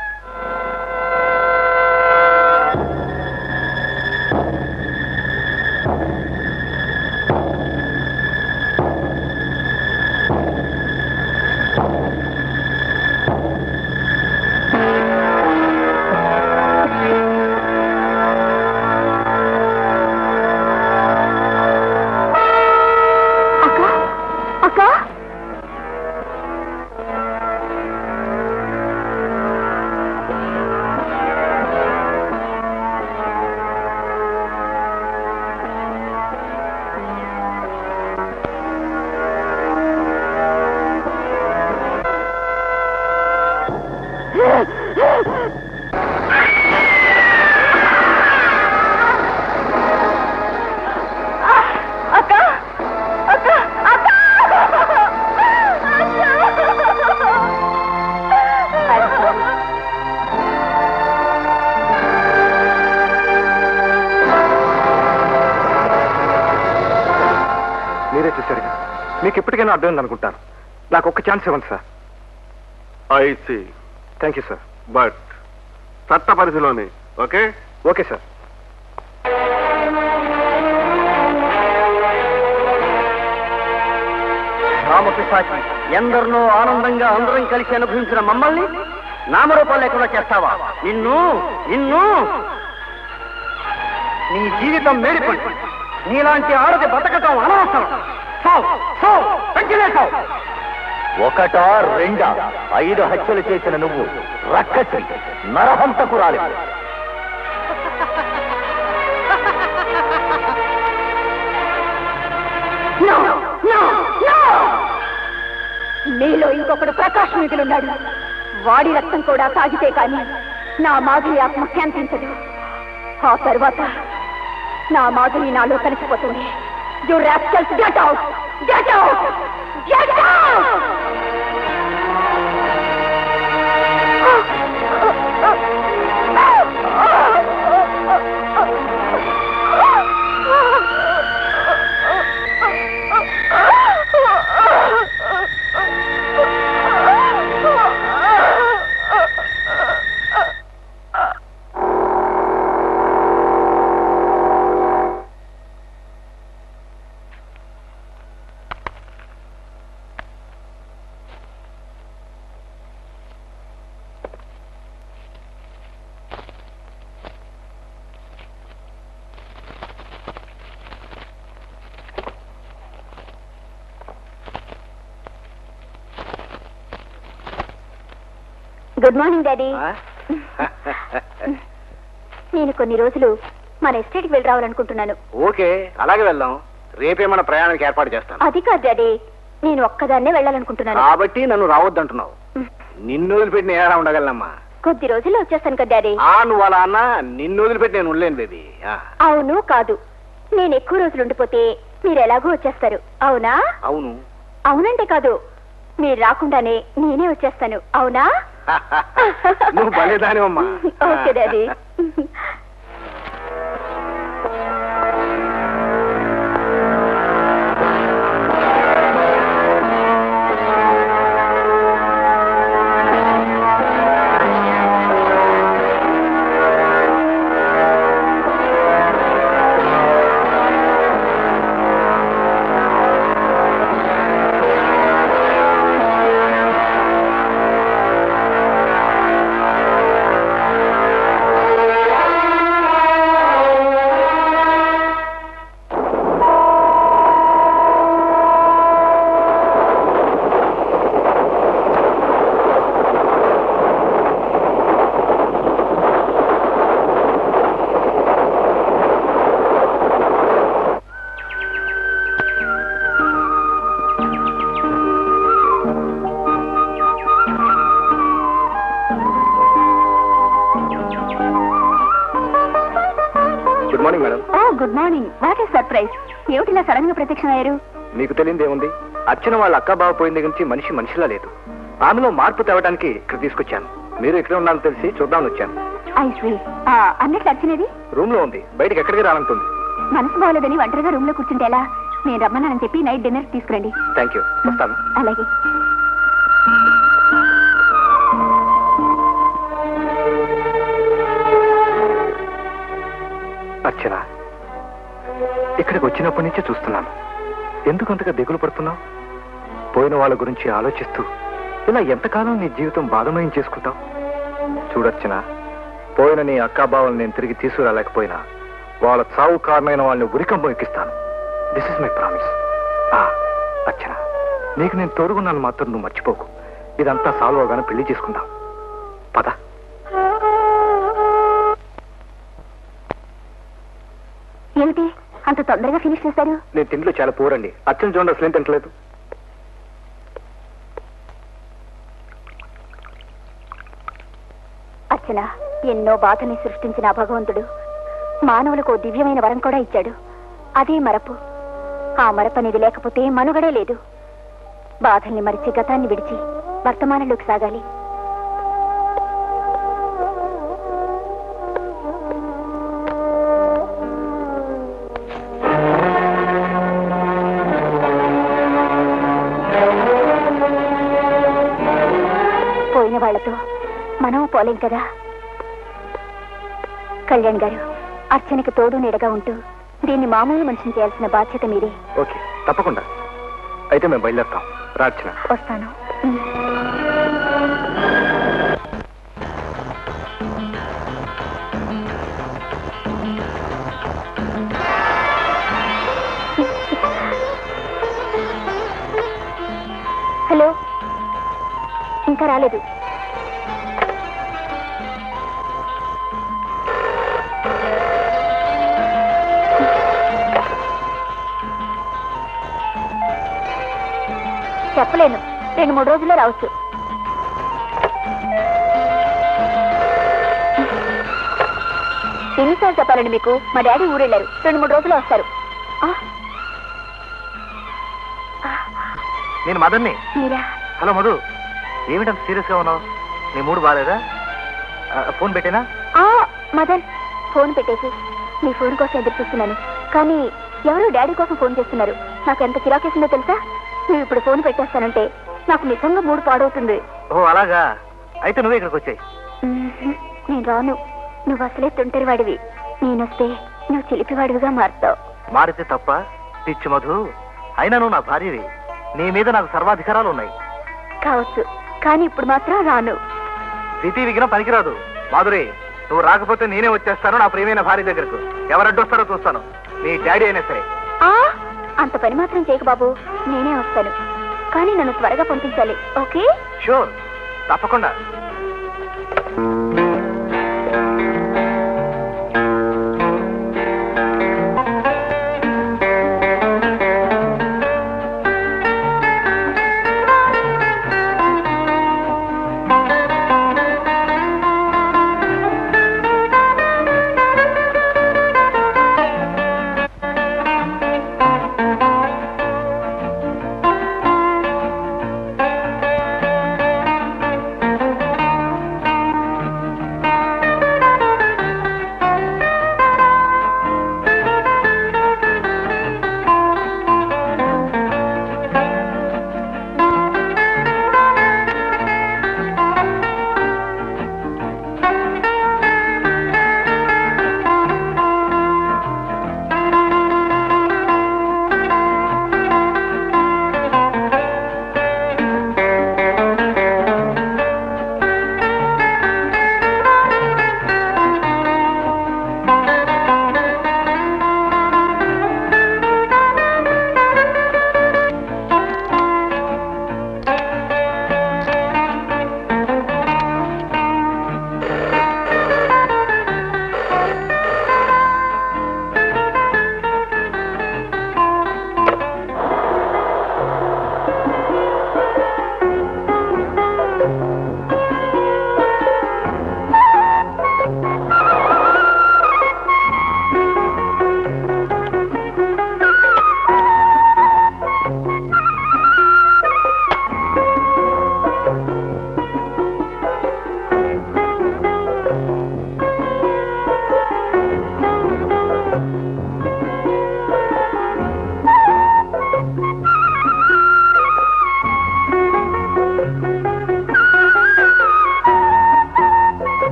మీరే చూసారు, మీకు ఇప్పటికైనా అర్థం అనుకుంటాను. నాకు ఒక్క ఛాన్స్ ఇవ్వండి సార్. I see. Thank you sir. But చట్ట పరిధిలోనే. Okay okay sir. రామపిశాచి, ఎందరినో ఆనందంగా అందరం కలిసి అనుభవించిన మమ్మల్ని నామరూపాలు లేకుండా చేస్తావా? నిన్ను నిన్ను నీ జీవితం మేడిపడి నీలాంటి ఆడది బతకటం అనవసరం. ఒకటా రెండా 5 హత్యలు చేసిన నువ్వు రక్కసి నరహంతకురాలి. నీలో ఇంకొకడు ప్రకాష్ మిగిలిన్నాడు. వాడి రక్తం కూడా తాగితే కానీ నా మాధురి ఆత్మ శాంతించదు. ఆ తర్వాత నా మాధురి నాలో కలిసిపోతుంది. You rascals, get out! Get out! Get out! Good morning daddy. నేను కొన్ని రోజులు మన ఎస్టేట్కి వెళ్ళి రావాలనుకుంటున్నాను. ఓకే, అలాగే వెళ్దాం. రేపే మన ప్రయాణానికి ఏర్పాటు చేస్తాను. అది కాదు డాడీ, నేను ఒక్కదాన్నే వెళ్ళాలనుకుంటున్నాను. కాబట్టి నన్ను రావద్దంటున్నావు. నిన్ను వదిలిపెట్టి నేను ఎలా ఉండగలనమ్మా? కొద్ది రోజుల్లో వచ్చేస్తాను కదా డాడీ. నువ్వు అలా అన్నా నిన్ను వదిలిపెట్టి నేను ఉండలేను బేబీ. అవును కాదు, నేను ఎక్కువ రోజులు ఉండిపోతే మీరు ఎలాగో వచ్చేస్తారు. అవునా? అవును. అవునంటే కాదు, మీరు రాకుండానే నేనే వచ్చేస్తాను. అవునా? నువ్వు భలేదానివమ్మా. Okay daddy. Good morning. What is surprise? ఏమిటిలా సడన్ గా ప్రత్యక్షమయ్యారు? మీకు తెలియదు ఏముంది, అర్చన వాళ్ళ అక్క బావ పోయిన దగ్గర నుంచి మనిషి మనిషిలా లేదు. ఆమెలో మార్పు తేవడానికి ఇక్కడ తీసుకొచ్చాను. మీరు ఇక్కడ ఉన్నారని తెలిసి చూద్దామని వచ్చాను. అన్నట్లు అర్చనేది? రూమ్ లో ఉంది, బయటకి ఎక్కడికి రానంటుంది. మనసు బాగోలేదని ఒంటరిగా రూమ్ లో కూర్చుంటే ఎలా? నేను రమ్మన్నానని చెప్పి నైట్ డిన్నర్ తీసుకురండి. థ్యాంక్ యూ, వస్తాను. అలాగే. అర్చన, ఇక్కడికి వచ్చినప్పటి నుంచి చూస్తున్నాను, ఎందుకు అంతగా దిగులు పడుతున్నావు? పోయిన వాళ్ళ గురించి ఆలోచిస్తూ ఇలా ఎంతకాలం నీ జీవితం బాధమయం చేసుకుంటావు? చూడర్చన, పోయిన నీ అక్కాబావల్ని నేను తిరిగి తీసుకురాలేకపోయినా వాళ్ళ చావు కారణమైన వాళ్ళని ఉరికంబం ఎక్కిస్తాను. This is my promise. Archana, నీకు నేను తోడుగున్నాను మాత్రం నువ్వు మర్చిపోకు. ఇదంతా సాల్వ్ అవగానే పెళ్లి చేసుకుందాం. పద. ఏమిటి అంత తొందరగా ఫినిష్ చేశారు? నేను తిండిలో చాలా పూరండి. అర్చన చూడండి, అసలేం తింటలేదు. అర్చన, ఎన్నో బాధల్ని సృష్టించిన ఆ భగవంతుడు మానవులకు దివ్యమైన వరం కూడా ఇచ్చాడు. అదే మరపు. ఆ మరపు అనేది లేకపోతే మనుగడే లేదు. బాధల్ని మరిచి గతాన్ని విడిచి వర్తమానంలోకి సాగాలి. పోయిన వాళ్లతో మనం పోలేం కదా. కళ్యాణ్ గారు, అర్చనకు తోడు నీడగా ఉంటూ దీన్ని మామూలు మనిషిని చేయాల్సిన బాధ్యత మీరే. ఓకే, తప్పకుండా. అయితే మేము బయలుదేరుతాం. రార్చన, వస్తాను. హలో, ఇంకా రాలేదు. చెప్పలేను, 2-3 రోజుల్లో రావచ్చు. ఎన్నిసార్లు చెప్పాలండి మీకు? మా డాడీ ఊరెళ్ళారు, 2-3 రోజుల్లో వస్తారు. నేను మదన్ని. మీరా? హలో మధు, ఏమిటంత సీరియస్ గా ఉన్నావు? నీ మూడు బాగాలేదా? ఫోన్ పెట్టేనా? మదన్, ఫోన్ పెట్టేసి నీ ఫోన్ కోసం ఎదురు చూస్తున్నాను. కానీ ఎవరు డాడీ కోసం ఫోన్ చేస్తున్నారు. నాకు ఎంత చిరాకేసిందో తెలుసా? నువ్వు ఇప్పుడు ఫోన్ పెట్టేస్తానంటే నాకు నిజంగా మూడు పాడవుతుంది. ఓ అలాగా, అయితే నువ్వే ఇక్కడికి వచ్చాయి. నేను రాను. నువ్వు అసలే తుంటరి వాడివి. నేనొస్తే నువ్వు చిలిపివాడివిగా మారుతావు. మారితే తప్ప పిచ్చి మధు. అయినా నువ్వు నా భార్యవి. నీ మీద నాకు సర్వాధికారాలు ఉన్నాయి. కావచ్చు, కానీ ఇప్పుడు మాత్రం రాను. స్థితి విఘ్నం పనికిరాదు. మాధురి, నువ్వు రాకపోతే నేనే వచ్చేస్తాను నా ప్రియమైన భార్య దగ్గరకు. ఎవరడ్డొస్తారో చూస్తాను, నీ డాడీ అయినా సరే. అంత పని మాత్రం చేయకు బాబు, నేనే వస్తాను. కానీ నన్ను త్వరగా పంపించాలి. ఓకే? షూర్, తప్పకుండా.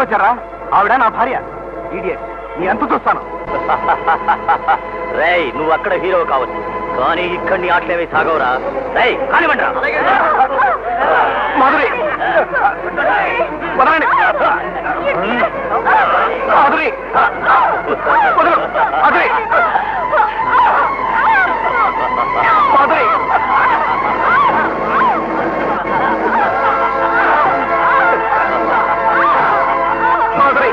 పట్టుకొచ్చారా? ఆవిడ నా భార్య. ఈడియట్, నీ ఎంత చూస్తాను. రేయ్, నువ్వు అక్కడ హీరో కావచ్చు, కానీ ఇక్కడ నీ ఆటలేవి సాగవురా. రేయ్, కానివ్వండి రా. మాధురి, వదలండి. మాధురి, వదలు. మాధురి, మాధురి. మాధురి,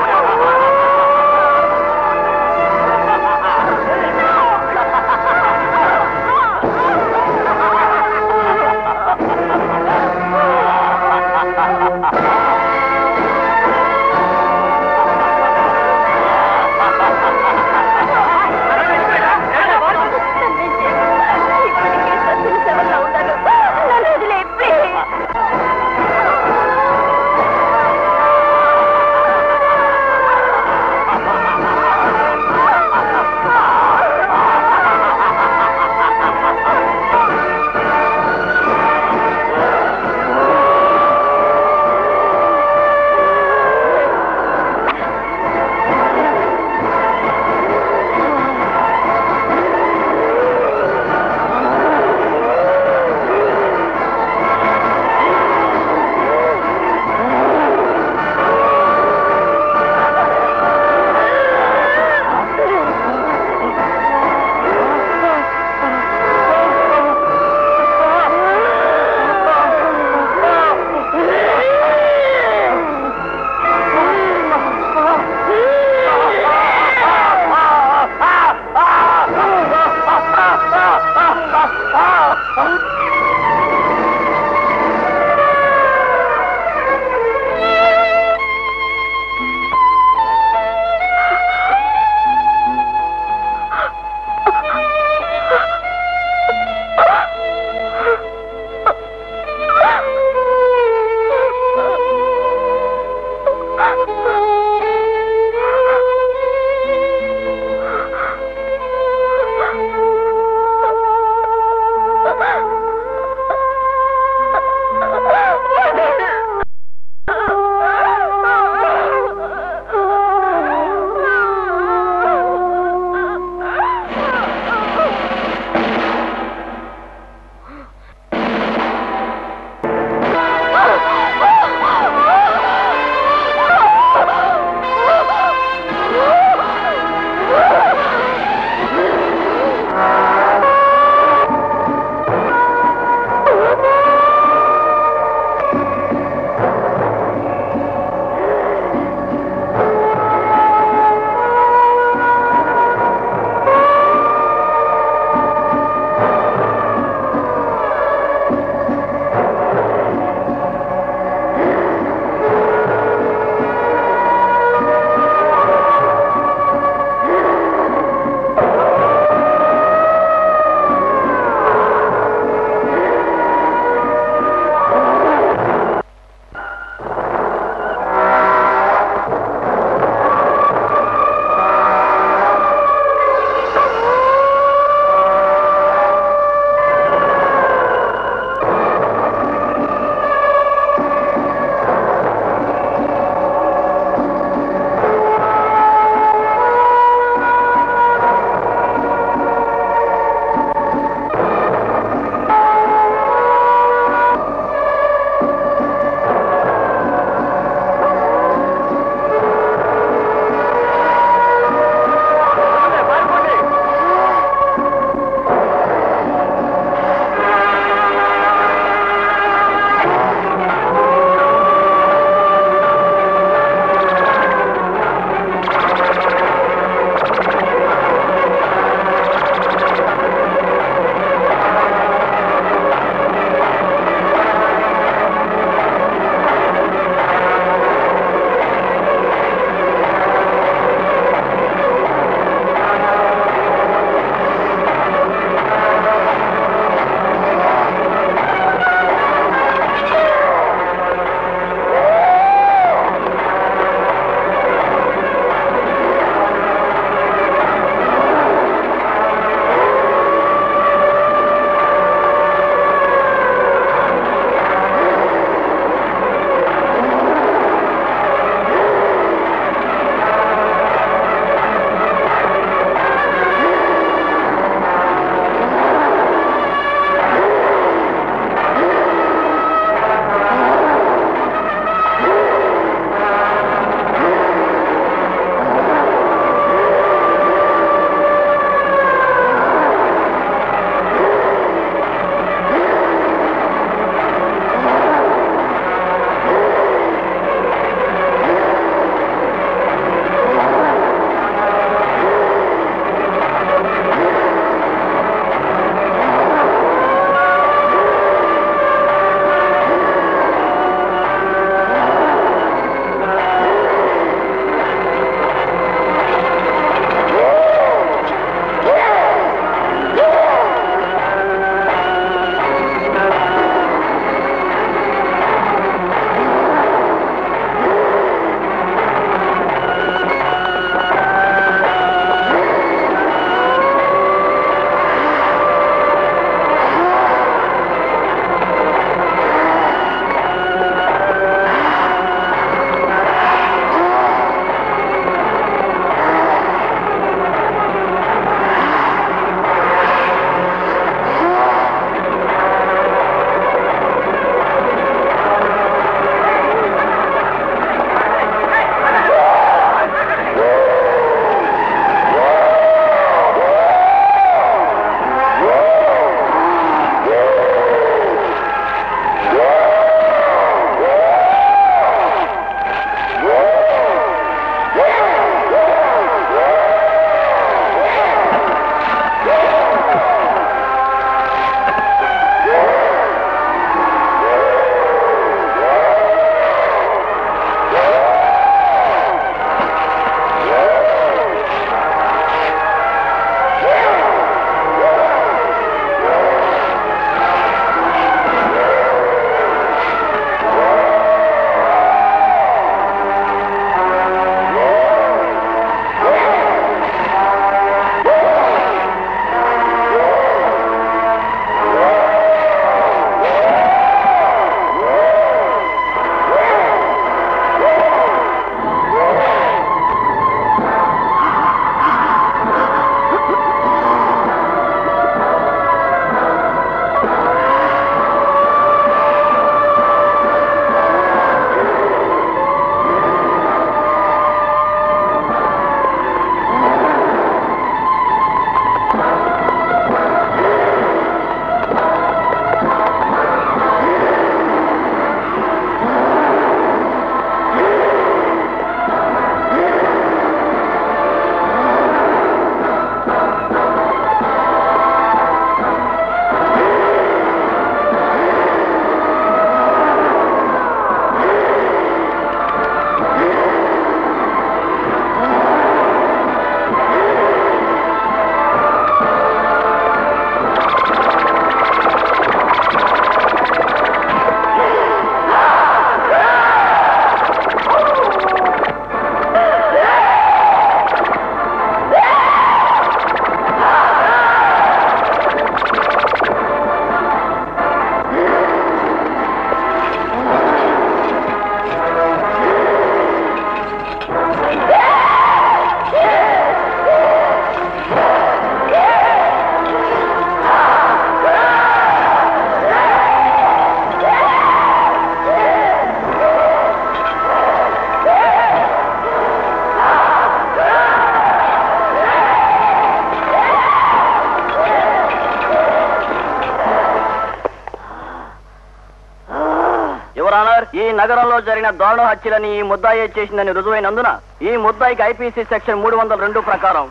యువర్ ఆనర్, ఈ నగరంలో జరిగిన దారుణ హత్యలని ఈ ముద్దాయి చేసిందని రుజువైనందున ఈ ముద్దాయికి ఐపీసీ సెక్షన్ 302 ప్రకారం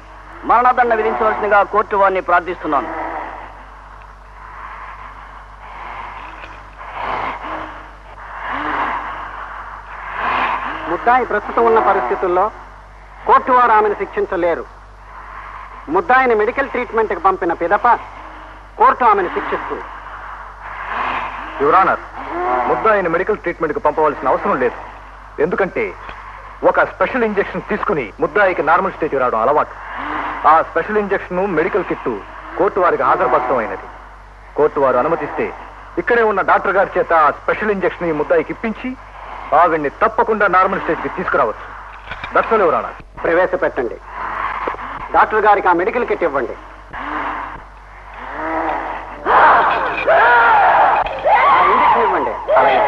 మరణదండ విధించవలసిందిగా కోర్టు వారిని ప్రార్థిస్తున్నాను. ముద్దాయి ప్రస్తుతం ఉన్న పరిస్థితుల్లో కోర్టు వారు ఆమెను శిక్షించలేరు. ముద్దాయిని మెడికల్ ట్రీట్మెంట్కి పంపిన పిదప కోర్టు ఆమెను శిక్షిస్తుంది. యువర్ ఆనర్, ముద్దాయిని మెడికల్ ట్రీట్మెంట్ కు పంపవలసిన అవసరం లేదు. ఎందుకంటే ఒక స్పెషల్ ఇంజెక్షన్ తీసుకుని ముద్దాయికి నార్మల్ స్టేజ్ రావడం అలవాటు. ఆ special injection medical kit court వారికి హాజరుపరచడం అయినది. కోర్టు వారు అనుమతిస్తే ఇక్కడే ఉన్న డాక్టర్ గారి చేత ఆ స్పెషల్ ఇంజెక్షన్ ఈ ముద్దాయికి ఇప్పించి ఆవిడ్ని తప్పకుండా నార్మల్ స్టేజ్ కి తీసుకురావచ్చు. దర్శనం యువర్ ఆనర్. ప్రవేశపెట్టండి. డాక్టర్ గారికి ఆ మెడికల్ కిట్ ఇవ్వండి. ఆ ఇంజెక్షన్ ఇవ్వండి. అలాగే